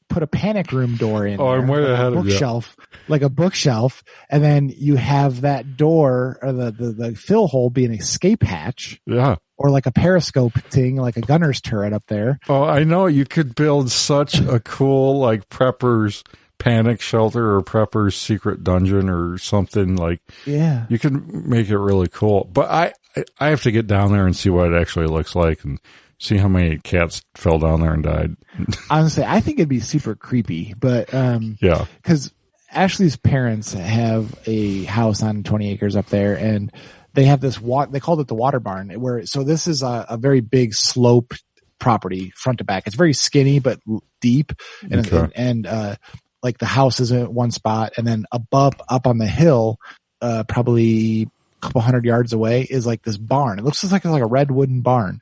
put a panic room door in I'm way ahead of you. Like a bookshelf, and then you have that door or the fill hole be an escape hatch. Yeah. or like a periscope thing, like a gunner's turret up there. Oh, I know. You could build such a cool, like, prepper's panic shelter or prepper's secret dungeon or something. Like, yeah, you could make it really cool. But I have to get down there and see what it actually looks like and see how many cats fell down there and died. Honestly, I think it'd be super creepy, but yeah, because Ashley's parents have a house on 20 acres up there, and they have this they called it the water barn, so this is a very big slope property front to back. It's very skinny but deep, and okay. and like the house is in one spot, and then up on the hill, probably a couple 100 yards away, is like this barn. It looks just like a red wooden barn.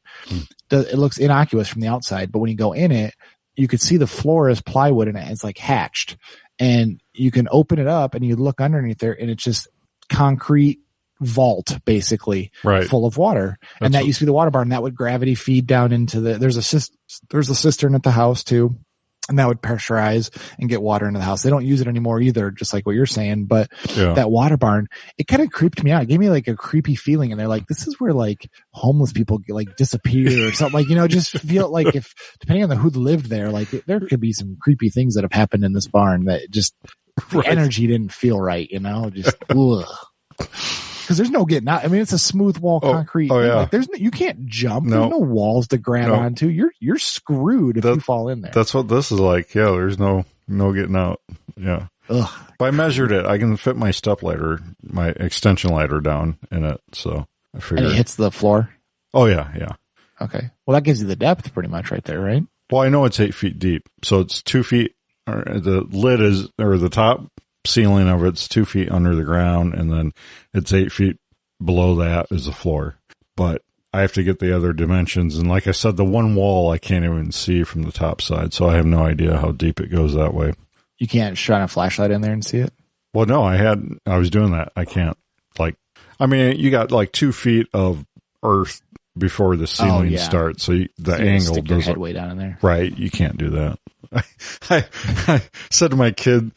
It looks innocuous from the outside, but when you go in it, you could see the floor is plywood and it's like hatched, and you can open it up and you look underneath there, and it's just concrete vault basically, right, full of water. And that used to be the water barn that would gravity feed down into there's a cistern at the house too, and that would pressurize and get water into the house. They don't use it anymore either, just like what you're saying. But that water barn, it kind of creeped me out. It gave me like a creepy feeling. And they're like, this is where like homeless people like disappear or something. Like, you know, just feel like if, depending on who lived there, like there could be some creepy things that have happened in this barn that just, the energy didn't feel right, you know, just, ugh. Because there's no getting out. I mean, it's a smooth wall concrete. Oh yeah. Like, you can't jump. No. There's no walls to grab onto. You're screwed if you fall in there. That's what this is like. Yeah, there's no getting out. Yeah. Ugh. But I measured it. I can fit my step ladder, my extension ladder down in it. So I figured. And it hits the floor? Oh yeah, yeah. Okay. Well, that gives you the depth pretty much right there, right? Well, I know it's 8 feet deep. So it's 2 feet, or the lid is, or the top ceiling of it's 2 feet under the ground, and then it's 8 feet below that is the floor. But I have to get the other dimensions, and like I said, the one wall I can't even see from the top side, so I have no idea how deep it goes that way. You can't shine a flashlight in there and see it? Well, no, I was doing that. I can't, like, I mean, you got like 2 feet of earth before the ceiling starts, so the angle doesn't, your head way down in there. Right, you can't do that. I said to my kid,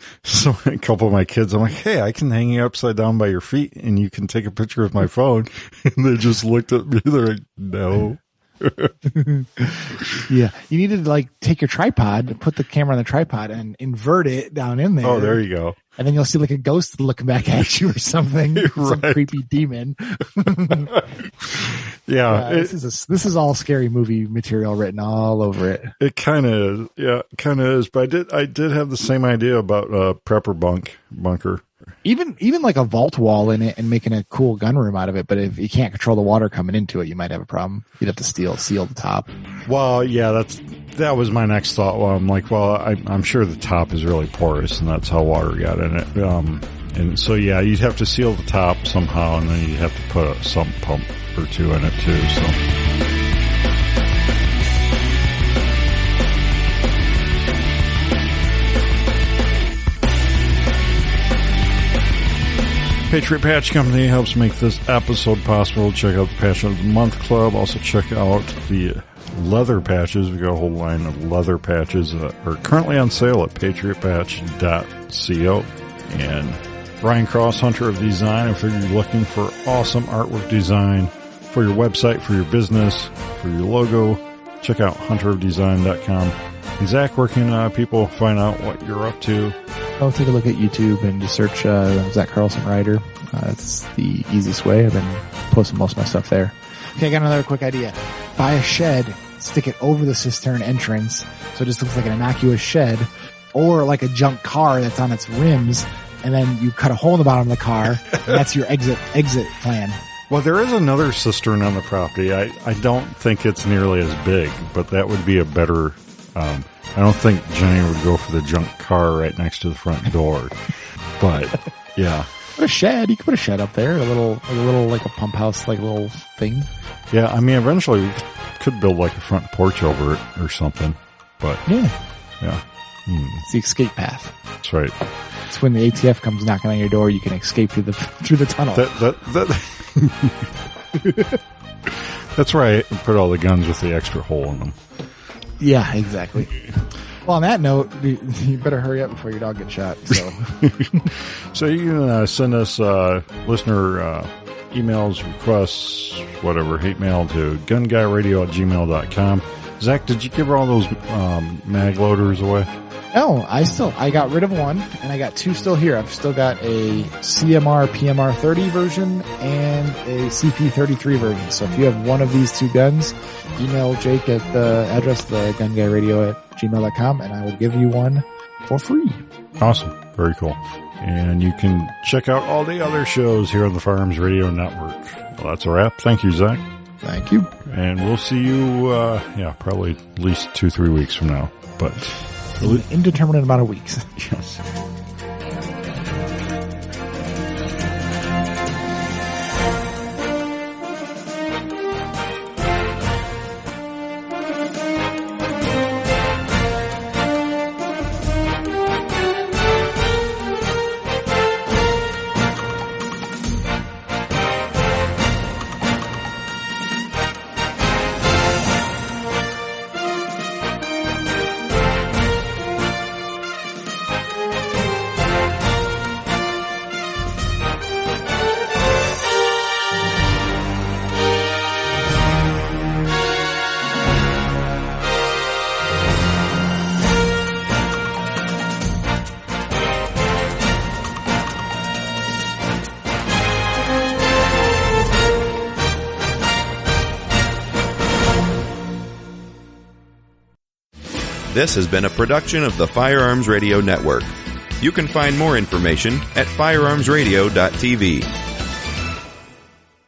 a couple of my kids, I'm like, hey, I can hang you upside down by your feet and you can take a picture of my phone. And they just looked at me. They're like, no. Yeah. You need to like take your tripod, put the camera on the tripod and invert it down in there. Oh, there you go. And then you'll see like a ghost looking back at you or something. Right. Some creepy demon. Yeah. This is all scary movie material written all over it. It kind of is. Yeah, it kind of is. But I did have the same idea about prepper bunker. Even like a vault wall in it and making a cool gun room out of it. But if you can't control the water coming into it, you might have a problem. You'd have to seal the top. Well, yeah, that was my next thought. Well, I'm like, well, I'm sure the top is really porous, and that's how water got in it. And so, yeah, you'd have to seal the top somehow, and then you'd have to put a sump pump or two in it too. So, Patriot Patch Company helps make this episode possible. Check out the Patch of the Month Club. Also check out the leather patches. We got a whole line of leather patches that are currently on sale at patriotpatch.co. And Ryan Cross, Hunter of Design. If you're looking for awesome artwork design for your website, for your business, for your logo, check out hunterofdesign.com. And Zach, where can people find out what you're up to? I'll take a look at YouTube and just search Zack Carlson Writer. It's the easiest way. I've been posting most of my stuff there. Okay, I got another quick idea. Buy a shed, stick it over the cistern entrance so it just looks like an innocuous shed, or like a junk car that's on its rims, and then you cut a hole in the bottom of the car, and that's your exit plan. Well, there is another cistern on the property. I don't think it's nearly as big, but that would be a better... I don't think Jenny would go for the junk car right next to the front door, but yeah. Put a shed. You could put a shed up there, a little like a pump house, like a little thing. Yeah, I mean, eventually we could build like a front porch over it or something, but yeah. It's the escape path. That's right. It's when the ATF comes knocking on your door, you can escape through the tunnel. That's right. Put all the guns with the extra hole in them. Yeah, exactly. Well, on that note, you better hurry up before your dog gets shot. So, so you can send us listener emails, requests, whatever, hate mail to gunguyradio@gmail.com. Zach, did you give all those mag loaders away? No, I got rid of one, and I got two still here. I've still got a CMR PMR 30 version and a CP33 version. So if you have one of these two guns, email Jake at the address, thegunguyradio@gmail.com, and I will give you one for free. Awesome. Very cool. And you can check out all the other shows here on the Firearms Radio Network. Well, that's a wrap. Thank you, Zach. Thank you. And we'll see you, probably at least 2-3 weeks from now. But an indeterminate amount of weeks. Yes. This has been a production of the Firearms Radio Network. You can find more information at firearmsradio.tv.